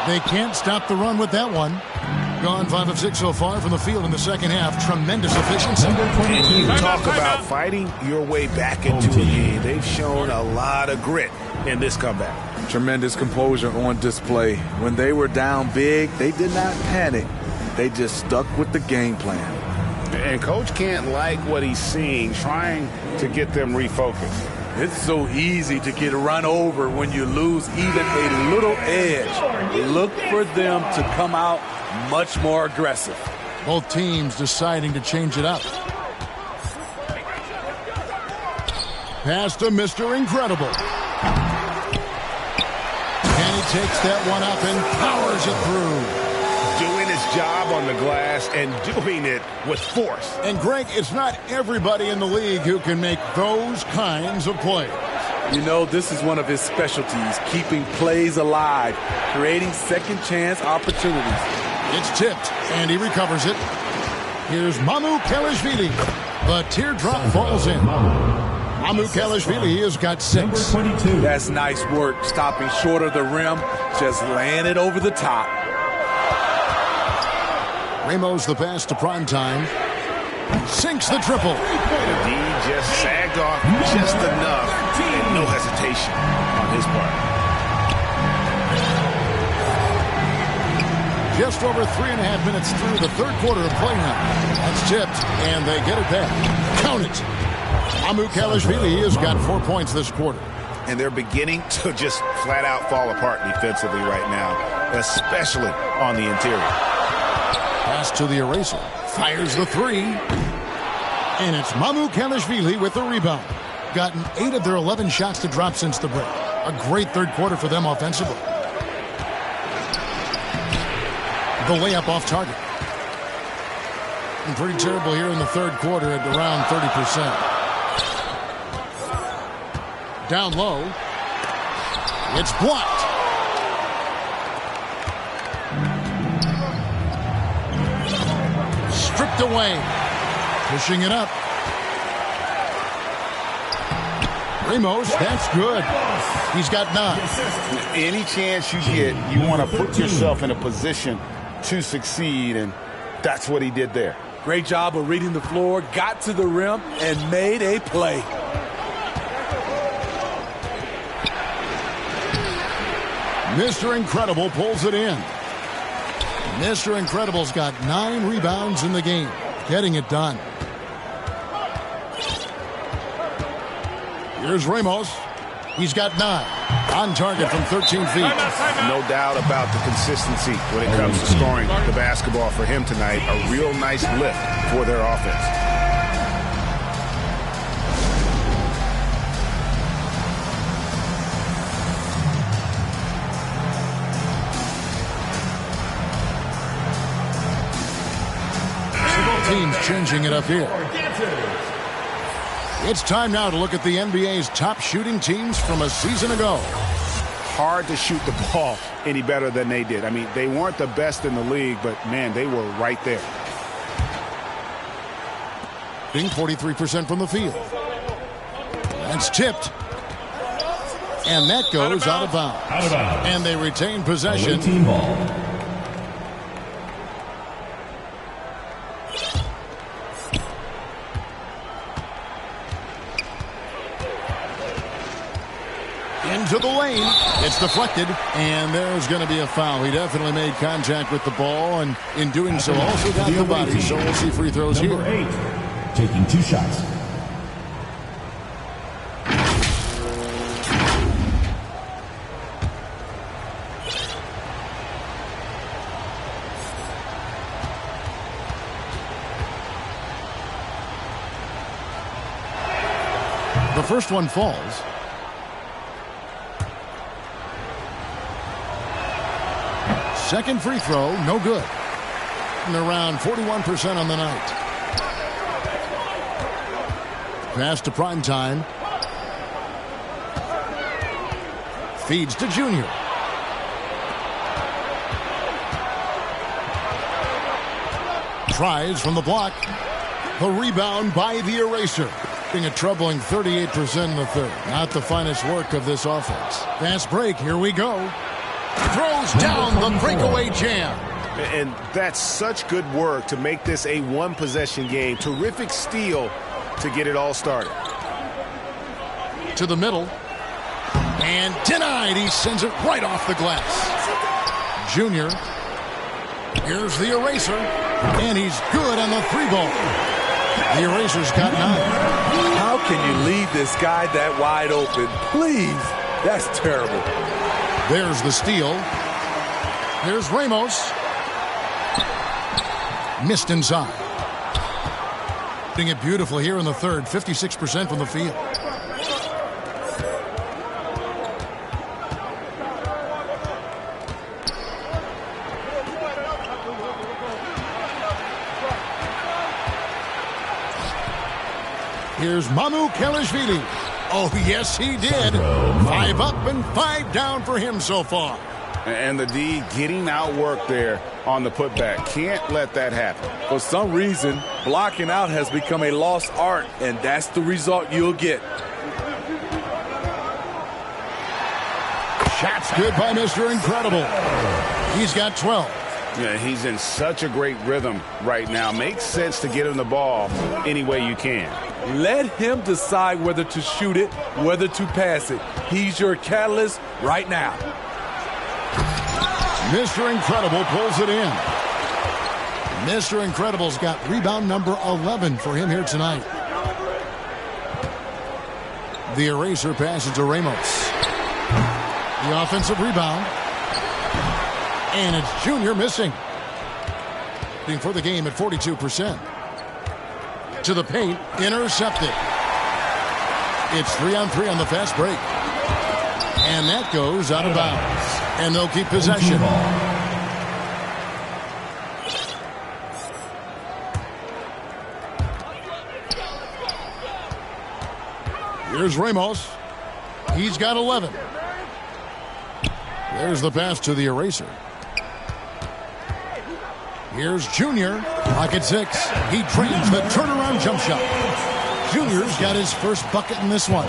[SPEAKER 1] They can't stop the run with that one. Gone 5 of 6 so far from the field in the second half. Tremendous efficiency.
[SPEAKER 5] And you talk about fighting your way back into a game. They've shown a lot of grit in this comeback.
[SPEAKER 2] Tremendous composure on display. When they were down big, they did not panic. They just stuck with the game plan.
[SPEAKER 5] And Coach can't like what he's seeing, trying to get them refocused.
[SPEAKER 2] It's so easy to get run over when you lose even a little edge. Look for them to come out much more aggressive.
[SPEAKER 1] Both teams deciding to change it up. Pass to Mr. Incredible. And he takes that one up and powers it through.
[SPEAKER 5] Doing his job on the glass and doing it with force.
[SPEAKER 1] And Greg, it's not everybody in the league who can make those kinds of plays.
[SPEAKER 2] You know, this is one of his specialties, keeping plays alive, creating second chance opportunities.
[SPEAKER 1] It's tipped, and he recovers it. Here's Mamu Kelishvili. The teardrop falls in. Mamu Kelishvili has got 6.
[SPEAKER 2] That's nice work, stopping short of the rim, just laying it over the top.
[SPEAKER 1] Ramos the pass to Primetime. Sinks the triple.
[SPEAKER 5] The D just sagged off just enough, and no hesitation on his part.
[SPEAKER 1] Just over 3.5 minutes through the third quarter of play now. That's tipped, and they get it back. Count it. Mamu Kelishvili has got 4 points this quarter.
[SPEAKER 5] And they're beginning to just flat out fall apart defensively right now, especially on the interior.
[SPEAKER 1] Pass to the eraser. Fires the 3. And it's Mamu Kelishvili with the rebound. Gotten 8 of their 11 shots to drop since the break. A great third quarter for them offensively. The layup off target. And pretty terrible here in the third quarter at around 30%. Down low. It's blocked. Stripped away. Pushing it up. Ramos, that's good. He's got 9.
[SPEAKER 5] Any chance you get, you want to put yourself in a position to succeed, and that's what he did there.
[SPEAKER 2] Great job of reading the floor, got to the rim, and made a play.
[SPEAKER 1] Mr. Incredible pulls it in. Mr. Incredible's got 9 rebounds in the game, getting it done. Here's Ramos. He's got 9. On target from 13 feet.
[SPEAKER 5] No doubt about the consistency when it comes to scoring the basketball for him tonight. A real nice lift for their offense.
[SPEAKER 1] Teams changing it up here. It's time now to look at the NBA's top shooting teams from a season ago.
[SPEAKER 5] Hard to shoot the ball any better than they did. I mean, they weren't the best in the league, but, man, they were right there.
[SPEAKER 1] Being 43% from the field. That's tipped. And that goes out of bounds. And they retain possession.
[SPEAKER 4] Team ball.
[SPEAKER 1] Into the lane. It's deflected, and there's going to be a foul. He definitely made contact with the ball, and in doing so also got the body. So we'll see free throws here.
[SPEAKER 4] Number 8, taking 2 shots.
[SPEAKER 1] The first one falls. Second free throw, no good. And around 41% on the night. Pass to prime time. Feeds to Junior. Tries from the block. The rebound by the eraser. Being a troubling 38% in the third. Not the finest work of this offense. Fast break, here we go. Throws down the breakaway jam.
[SPEAKER 5] And that's such good work to make this a one-possession game. Terrific steal to get it all started.
[SPEAKER 1] To the middle. And denied. He sends it right off the glass. Junior. Here's the eraser. And he's good on the 3-ball. The eraser's got 9.
[SPEAKER 2] How can you leave this guy that wide open? Please. That's terrible.
[SPEAKER 1] There's the steal. Here's Ramos. Missed inside. Doing it beautiful here in the third. 56% from the field. Here's Mamu Kelishvili. Oh, yes, he did. 5 up and 5 down for him so far.
[SPEAKER 5] And the D getting outworked there on the putback. Can't let that happen.
[SPEAKER 2] For some reason, blocking out has become a lost art, and that's the result you'll get.
[SPEAKER 1] Shot's good by Mr. Incredible. He's got 12.
[SPEAKER 5] Yeah, he's in such a great rhythm right now. Makes sense to get him the ball any way you can.
[SPEAKER 2] Let him decide whether to shoot it, whether to pass it. He's your catalyst right now.
[SPEAKER 1] Mr. Incredible pulls it in. Mr. Incredible's got rebound number 11 for him here tonight. The eraser passes to Ramos. The offensive rebound. And it's Junior missing. Being for the game at 42%. To the paint, intercepted. It's 3-on-3 on the fast break. And that goes out of bounds. And they'll keep possession. Here's Ramos. He's got 11. There's the pass to the eraser. Here's Junior. Pocket 6. He trains the turnaround jump shot. Jr.'s got his first bucket in this one.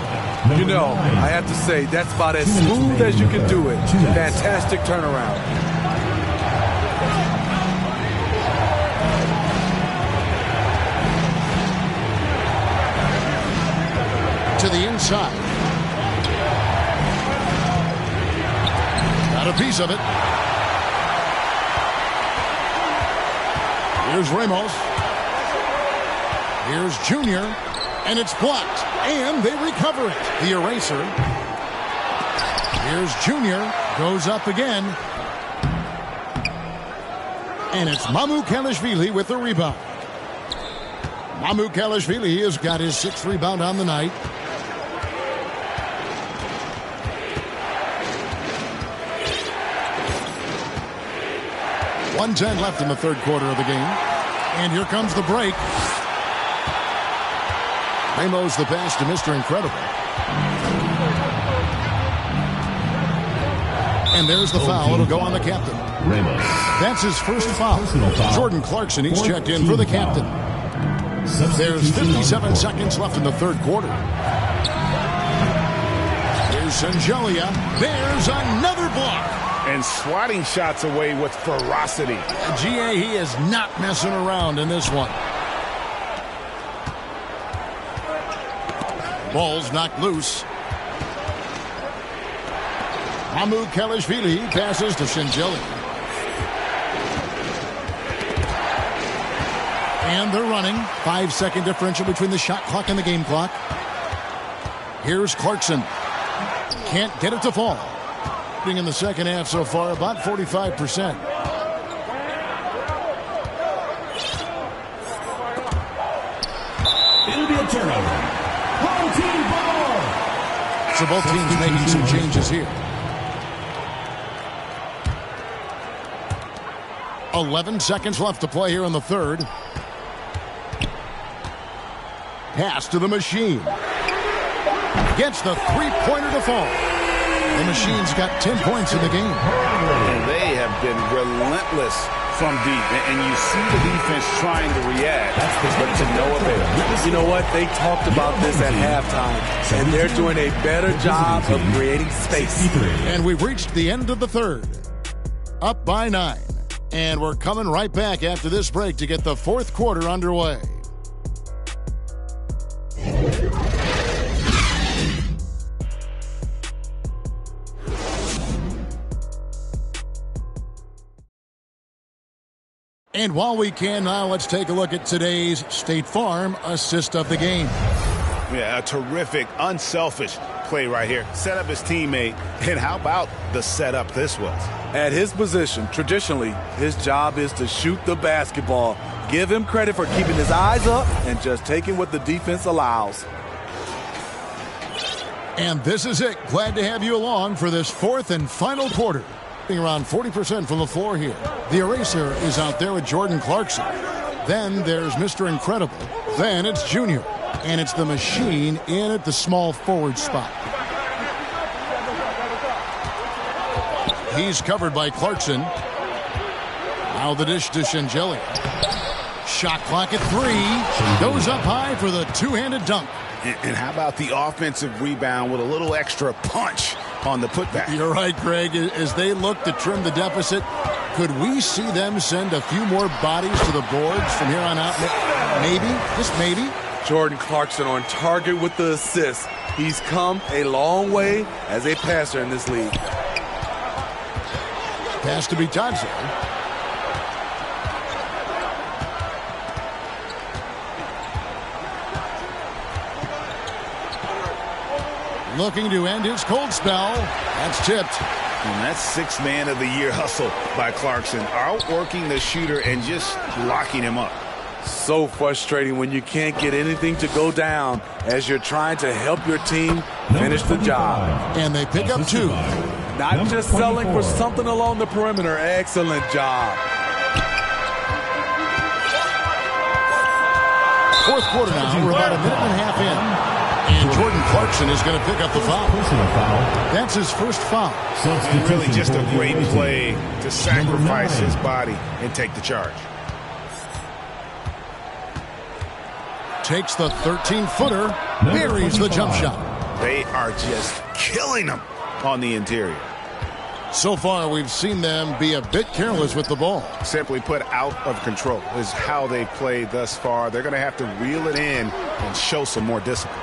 [SPEAKER 2] You know, I have to say, that's about as smooth as you can do it. Fantastic turnaround.
[SPEAKER 1] To the inside. Got a piece of it. Here's Ramos. Here's Jr. And it's blocked. And they recover it. The eraser. Here's Jr. Goes up again. And it's Mamukelashvili with the rebound. Mamukelashvili has got his 6th rebound on the night. .110 left in the third quarter of the game. And here comes the break. Ramos the pass to Mr. Incredible. And there's the foul. It'll go on the captain.
[SPEAKER 4] Ramos.
[SPEAKER 1] That's his first foul. Jordan Clarkson, he's checked in for the captain. There's 57 seconds left in the third quarter. Here's Sangelia. There's another block.
[SPEAKER 5] And swatting shots away with ferocity.
[SPEAKER 1] GA, he is not messing around in this one. Ball's knocked loose. Mamukelashvili passes to Sangelia. And they're running. 5-second differential between the shot clock and the game clock. Here's Clarkson. Can't get it to fall. In the second half so far, about 45%.
[SPEAKER 4] It'll be a turnover. Home team ball.
[SPEAKER 1] So both teams making some changes here. 11 seconds left to play here in the third. Pass to the machine. Gets the three-pointer to fall. The machine's got 10 points in the game.
[SPEAKER 5] And they have been relentless from deep. And you see the defense trying to react, but to no avail.
[SPEAKER 2] You know what? They talked about this at halftime, and they're doing a better job of creating space.
[SPEAKER 1] And we've reached the end of the third. Up by 9. And we're coming right back after this break to get the fourth quarter underway. And while we can now, let's take a look at today's State Farm assist of the game.
[SPEAKER 5] Yeah, a terrific, unselfish play right here. Set up his teammate, and how about the setup this was?
[SPEAKER 2] At his position, traditionally, his job is to shoot the basketball. Give him credit for keeping his eyes up and just taking what the defense allows.
[SPEAKER 1] And this is it. Glad to have you along for this fourth and final quarter. Around 40% from the floor here. The eraser is out there with Jordan Clarkson. Then there's Mr. Incredible. Then it's Junior. And it's the machine in at the small forward spot. He's covered by Clarkson. Now the dish to Sangelia. Shot clock at 3. Goes up high for the two-handed dunk.
[SPEAKER 5] And how about the offensive rebound with a little extra punch on the putback?
[SPEAKER 1] You're right, Greg. As they look to trim the deficit, could we see them send a few more bodies to the boards from here on out? Maybe, just maybe.
[SPEAKER 2] Jordan Clarkson on target with the assist. He's come a long way as a passer in this league.
[SPEAKER 1] Pass to Bitadze. Looking to end his cold spell. That's tipped.
[SPEAKER 5] And that's sixth man of the year hustle by Clarkson. Outworking the shooter and just locking him up.
[SPEAKER 2] So frustrating when you can't get anything to go down as you're trying to help your team finish the job.
[SPEAKER 1] And they pick up 2.
[SPEAKER 2] Not just selling for something along the perimeter. Excellent job.
[SPEAKER 1] Fourth quarter now. We're about a minute and a half in. And Jordan Clarkson is going to pick up the foul. That's his first foul.
[SPEAKER 5] And really just a great play to sacrifice his body and take the charge.
[SPEAKER 1] Takes the 13-footer, buries the jump shot.
[SPEAKER 5] They are just killing them on the interior.
[SPEAKER 1] So far, we've seen them be a bit careless with the ball.
[SPEAKER 5] Simply put, out of control is how they played thus far. They're going to have to reel it in and show some more discipline.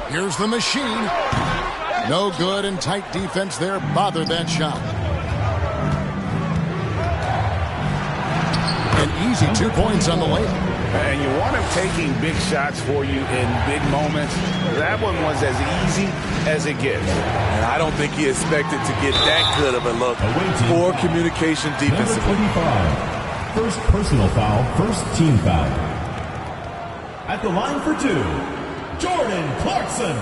[SPEAKER 1] Here's the machine. No good, and tight defense there bothered that shot. An easy 2 points on the layup.
[SPEAKER 5] And you want him taking big shots for you in big moments. That one was as easy as it gets.
[SPEAKER 2] And I don't think he expected to get that good of a look. Poor communication defensively.
[SPEAKER 4] First personal foul, first team foul. At the line for 2, Jordan Clarkson.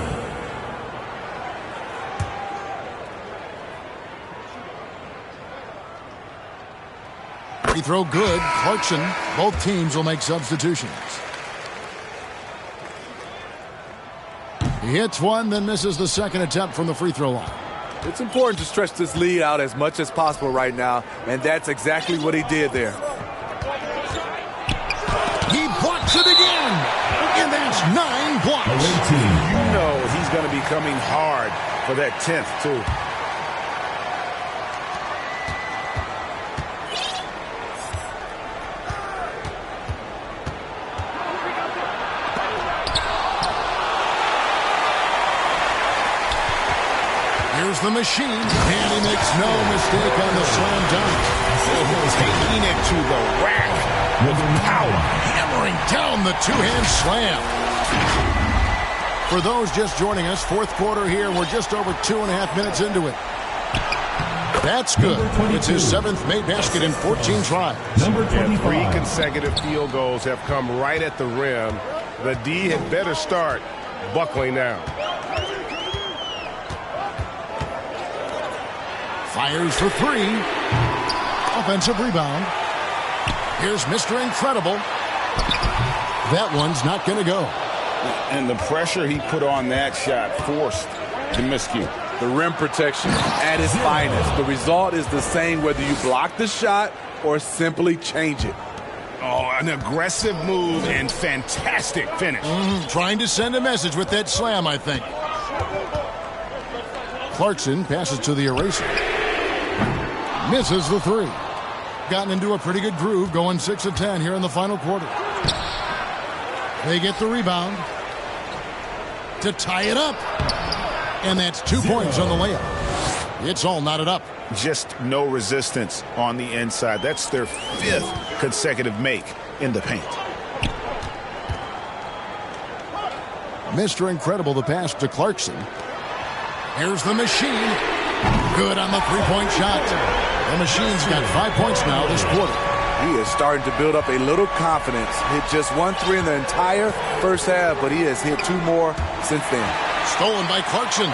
[SPEAKER 1] Free throw good. Clarkson. Both teams will make substitutions. He hits one, then misses the second attempt from the free throw line.
[SPEAKER 2] It's important to stretch this lead out as much as possible right now, and that's exactly what he did there.
[SPEAKER 1] He blocks it again, and that's 9 blocks.
[SPEAKER 5] You know he's going to be coming hard for that 10th, too.
[SPEAKER 1] Here's the machine, and he makes no mistake on the slam dunk.
[SPEAKER 5] Taking it to the rack with power.
[SPEAKER 1] Hammering down the two-hand slam. For those just joining us, fourth quarter here. We're just over 2.5 minutes into it. That's good. It's his 7th made basket in 14 tries.
[SPEAKER 5] Number 25. 3 consecutive field goals have come right at the rim. The D had better start buckling down.
[SPEAKER 1] Fires for 3. Offensive rebound. Here's Mr. Incredible. That one's not going to go.
[SPEAKER 3] And the pressure he put on that shot forced the miscue.
[SPEAKER 2] The rim protection at its finest. The result is the same whether you block the shot or simply change it.
[SPEAKER 5] Oh, an aggressive move and fantastic finish.
[SPEAKER 1] Trying to send a message with that slam, I think. Clarkson passes to the eraser. Misses the 3. Gotten into a pretty good groove, going 6 of 10 here in the final quarter. They get the rebound to tie it up. And that's 2 points on the layup. It's all knotted up.
[SPEAKER 5] Just no resistance on the inside. That's their 5th consecutive make in the paint.
[SPEAKER 1] Mr. Incredible, the pass to Clarkson. Here's the machine. Good on the three-point shot. The machine's got 5 points now this quarter.
[SPEAKER 2] He is starting to build up a little confidence. Hit just 1 3 in the entire first half, but he has hit 2 more since then.
[SPEAKER 1] Stolen by Clarkson.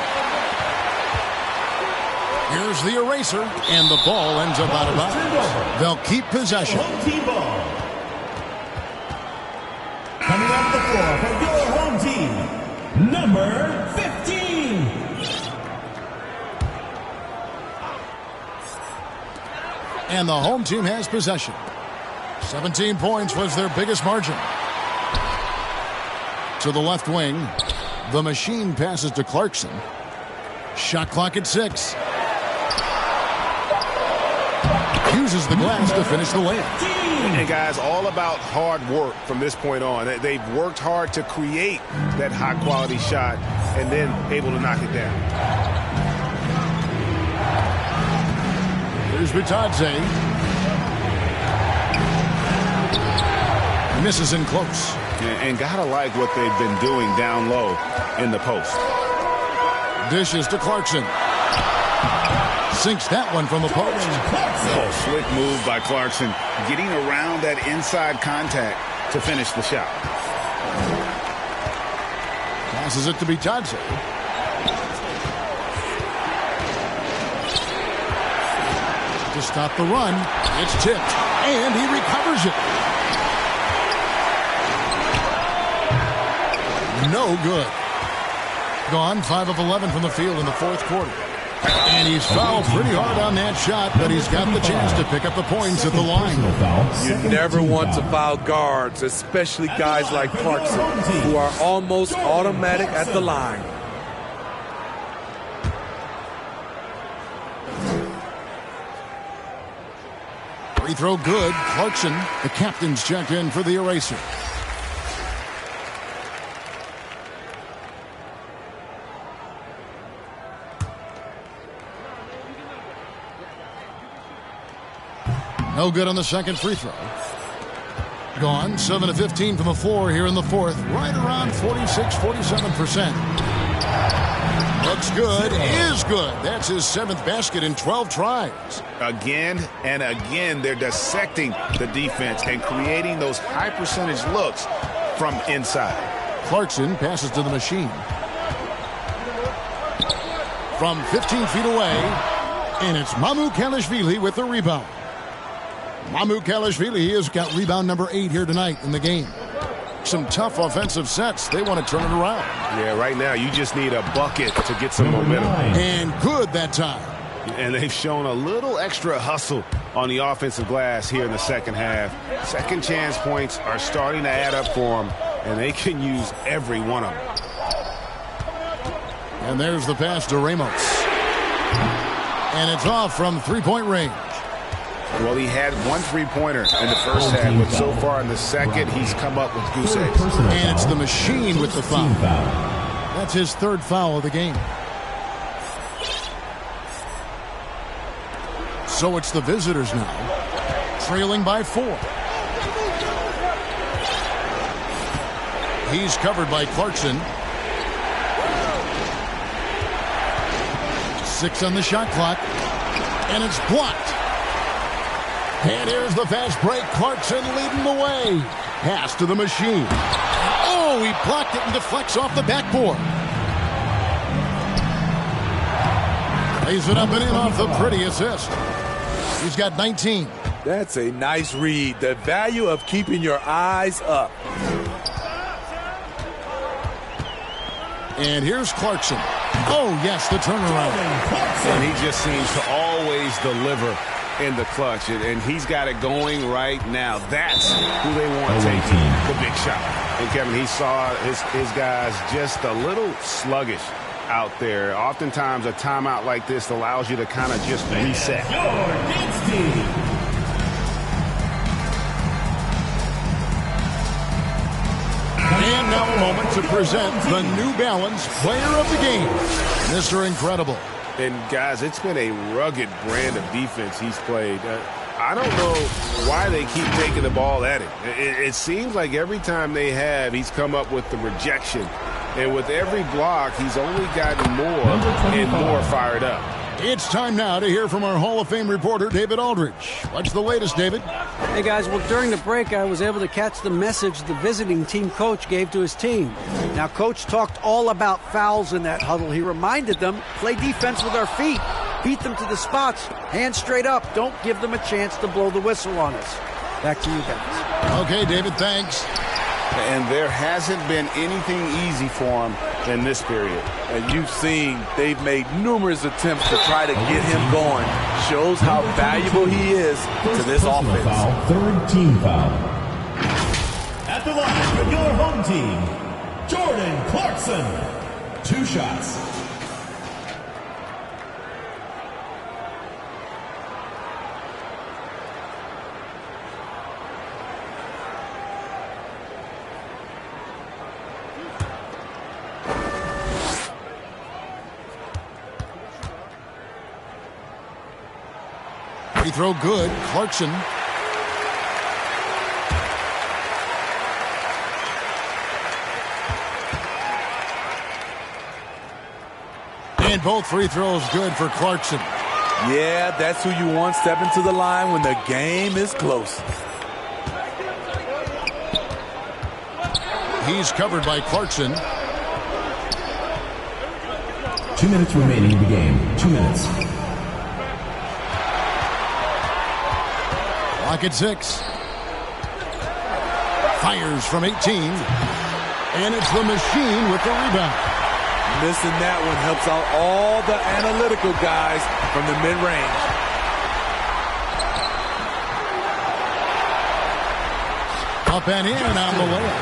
[SPEAKER 1] Here's the eraser, and the ball ends up out of bounds. They'll keep possession.
[SPEAKER 4] Coming off the floor for your home team, number 15.
[SPEAKER 1] And the home team has possession. 17 points was their biggest margin. To the left wing, the machine passes to Clarkson. Shot clock at 6. Uses the glass to finish the layup.
[SPEAKER 5] And guys, all about hard work from this point on. They've worked hard to create that high-quality shot and then able to knock it down.
[SPEAKER 1] Here's Bitadze. Misses in close.
[SPEAKER 5] And gotta like what they've been doing down low in the post.
[SPEAKER 1] Dishes to Clarkson. Sinks that one from the post.
[SPEAKER 5] Oh, slick move by Clarkson, getting around that inside contact to finish the shot.
[SPEAKER 1] Passes it to Bitadze. To stop the run, it's tipped, and he recovers it. No good. Gone 5 of 11 from the field in the fourth quarter. And he's fouled pretty hard on that shot, but he's got the chance to pick up the points at the line.
[SPEAKER 2] You never want to foul guards, especially guys like Clarkson, who are almost automatic at the line.
[SPEAKER 1] Free throw good. Clarkson, the captain's checked in for the eraser. No good on the second free throw. Gone. 7 of 15 from the floor here in the fourth. Right around 46-47%. Looks good. Is good. That's his 7th basket in 12 tries.
[SPEAKER 5] Again and again, they're dissecting the defense and creating those high percentage looks from inside.
[SPEAKER 1] Clarkson passes to the machine. From 15 feet away. And it's Mamukelashvili with the rebound. Mamukelashvili has got rebound number 8 here tonight in the game. Some tough offensive sets. They want to turn it around.
[SPEAKER 5] Yeah, right now you just need a bucket to get some momentum.
[SPEAKER 1] And good that time.
[SPEAKER 5] And they've shown a little extra hustle on the offensive glass here in the second half. Second chance points are starting to add up for them, and they can use every one of them.
[SPEAKER 1] And there's the pass to Ramos. And it's off from three-point range.
[SPEAKER 5] Well, he had one three-pointer in the first half, but so far in the second, he's come up with goose eggs.
[SPEAKER 1] And it's the machine with the foul. That's his 3rd foul of the game. So it's the visitors now, trailing by 4. He's covered by Clarkson. 6 on the shot clock. And it's blocked. And here's the fast break. Clarkson leading the way. Pass to the machine. Oh, he blocked it and deflects off the backboard. Lays it up and in off the pretty assist. He's got 19.
[SPEAKER 2] That's a nice read. The value of keeping your eyes up.
[SPEAKER 1] And here's Clarkson. Oh, yes, the turnaround.
[SPEAKER 5] And he just seems to always deliver in the clutch, and he's got it going right now. That's who they want taking the big shot. And Kevin, he saw his guys just a little sluggish out there. Oftentimes a timeout like this allows you to kind of just reset.
[SPEAKER 1] And now a moment to present the New Balance Player of the Game, Mr. Incredible.
[SPEAKER 5] And, guys, it's been a rugged brand of defense he's played. I don't know why they keep taking the ball at him. It seems like every time they have, he's come up with the rejection. And with every block, he's only gotten more and more fired up.
[SPEAKER 1] It's time now to hear from our Hall of Fame reporter, David Aldridge. What's the latest, David?
[SPEAKER 6] Hey, guys. Well, during the break, I was able to catch the message the visiting team coach gave to his team. Now, Coach talked all about fouls in that huddle. He reminded them, play defense with our feet. Beat them to the spots. Hands straight up. Don't give them a chance to blow the whistle on us. Back to you guys.
[SPEAKER 1] Okay, David, thanks.
[SPEAKER 5] And there hasn't been anything easy for him in this period.
[SPEAKER 2] And you've seen they've made numerous attempts to try to get him going. Shows how valuable he is to this offense.
[SPEAKER 4] Foul, 3rd team foul. At the line for your home team, Jordan Clarkson. 2 shots.
[SPEAKER 1] Free throw good. Clarkson. And both free throws good for Clarkson.
[SPEAKER 2] Yeah, that's who you want stepping to the line when the game is close.
[SPEAKER 1] He's covered by Clarkson.
[SPEAKER 4] 2 minutes remaining in the game. 2 minutes.
[SPEAKER 1] Clock at 6. Fires from 18. And it's the machine with the rebound.
[SPEAKER 2] missing that one helps out all the analytical guys from the mid-range.
[SPEAKER 1] Up and in on the layup.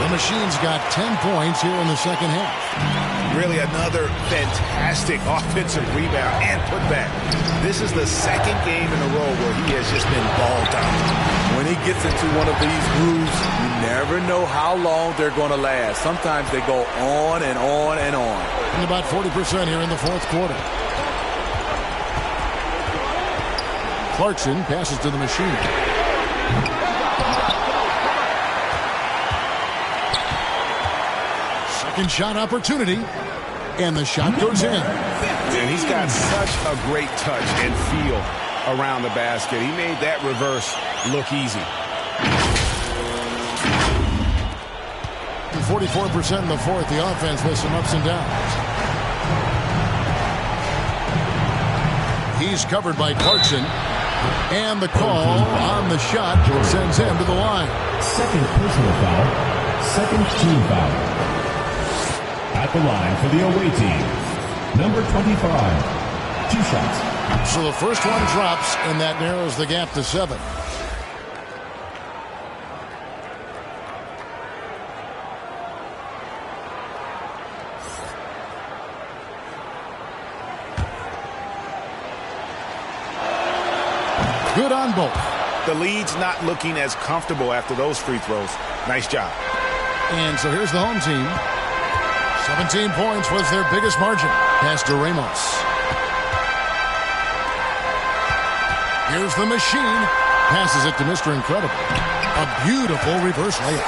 [SPEAKER 1] The Machine's got 10 points here in the second half.
[SPEAKER 5] Really another fantastic offensive rebound and putback. This is the second game in a row where he has just been ball dominant.
[SPEAKER 2] When he gets into one of these grooves, you never know how long they're going to last. Sometimes they go on and on and on.
[SPEAKER 1] And about 40% here in the fourth quarter. Clarkson passes to the Machine. Second shot opportunity. And the shot goes in.
[SPEAKER 5] And he's got such a great touch and feel around the basket. He made that reverse look easy.
[SPEAKER 1] 44% in the fourth. The offense with some ups and downs. He's covered by Clarkson. And the call on the shot sends him to the line.
[SPEAKER 4] Second personal foul. Second team foul. At the line for the away team, number 25. 2 shots.
[SPEAKER 1] So the first one drops, and that narrows the gap to 7. Good on both.
[SPEAKER 5] The lead's not looking as comfortable after those free throws. Nice job.
[SPEAKER 1] And so here's the home team. 17 points was their biggest margin. Pass to Ramos. Here's the Machine. Passes it to Mr. Incredible. A beautiful reverse layup.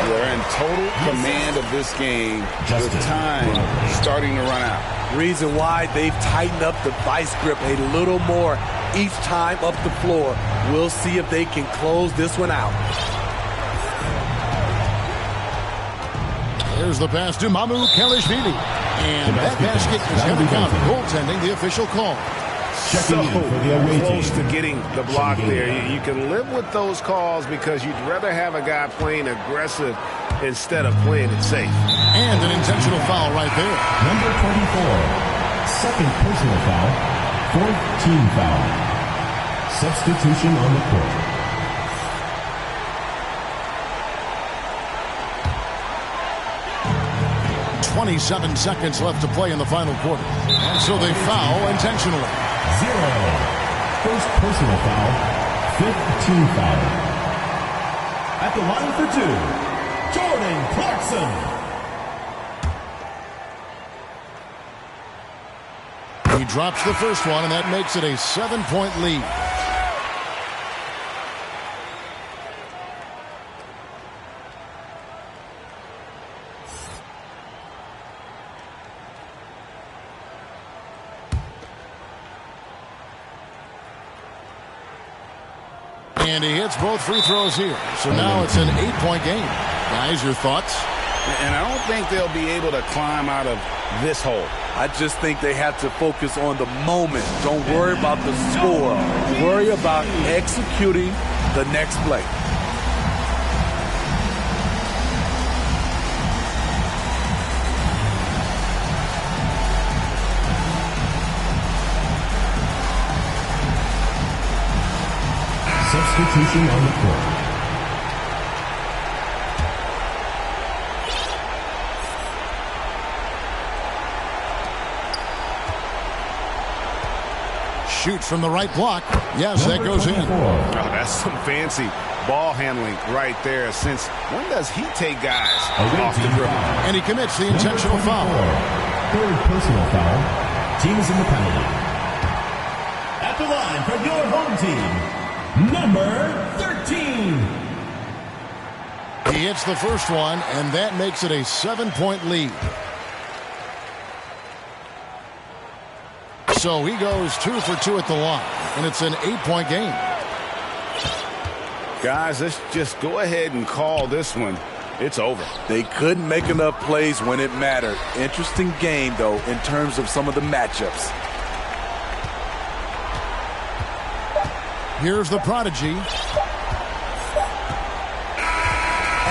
[SPEAKER 3] They're in total command of this game with time starting to run out.
[SPEAKER 2] Reason why they've tightened up the vice grip a little more each time up the floor. We'll see if they can close this one out.
[SPEAKER 1] There's the pass to Mamu Kelishvili. And that basket is going to count. Goaltending, the official call.
[SPEAKER 5] So close to getting the block there. You can live with those calls because you'd rather have a guy playing aggressive instead of playing it safe.
[SPEAKER 1] And an intentional foul right there.
[SPEAKER 4] Number 24. Second personal foul. Fourth team foul. Substitution on the court.
[SPEAKER 1] 27 seconds left to play in the final quarter. And so they foul intentionally.
[SPEAKER 4] 0. First personal foul. Fifth team foul. At the line for 2, Jordan Clarkson.
[SPEAKER 1] He drops the first one, and that makes it a 7-point lead. And he hits both free throws here. So now it's an 8-point game. Guys, your thoughts?
[SPEAKER 5] And I don't think they'll be able to climb out of this hole.
[SPEAKER 2] I just think they have to focus on the moment. Don't worry about the score. Worry about executing the next play.
[SPEAKER 4] Substitution on the court.
[SPEAKER 1] Shoots from the right block. Yes, that goes in.
[SPEAKER 5] Oh, that's some fancy ball handling right there. Since when does he take guys off the dribble?
[SPEAKER 1] And he commits the intentional foul.
[SPEAKER 4] Third personal foul. Team is in the penalty. At the line for your home team, number 13.
[SPEAKER 1] He hits the first one, and that makes it a 7-point lead. So he goes 2 for 2 at the line, and it's an 8-point game.
[SPEAKER 5] Guys, let's just go ahead and call this one. It's over.
[SPEAKER 2] They couldn't make enough plays when it mattered. Interesting game, though, in terms of some of the matchups.
[SPEAKER 1] Here's the prodigy.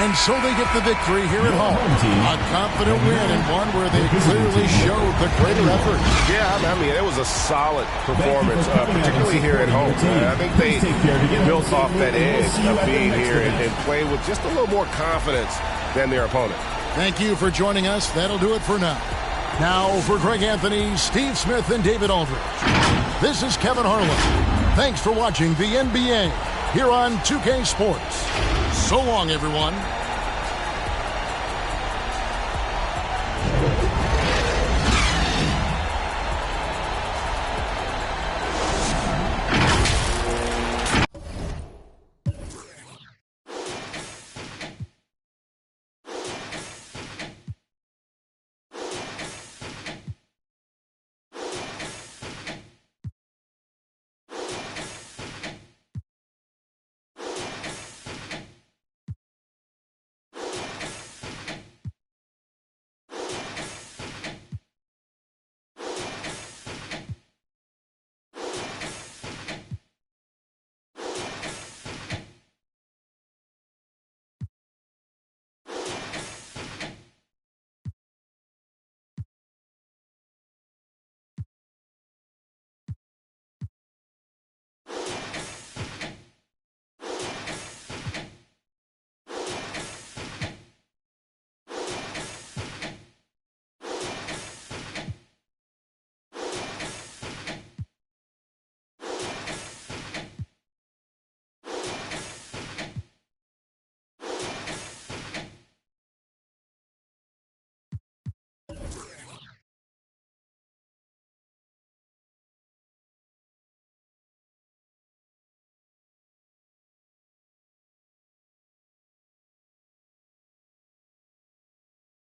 [SPEAKER 1] And so they get the victory here at home. A confident win and one where they clearly showed the greater effort.
[SPEAKER 5] Yeah, I mean, it was a solid performance, particularly here at home. I think they built off that edge of being here and played with just a little more confidence than their opponent.
[SPEAKER 1] Thank you for joining us. That'll do it for now. Now for Greg Anthony, Steve Smith, and David Aldridge, this is Kevin Harlan. Thanks for watching the NBA here on 2K Sports. So long, everyone.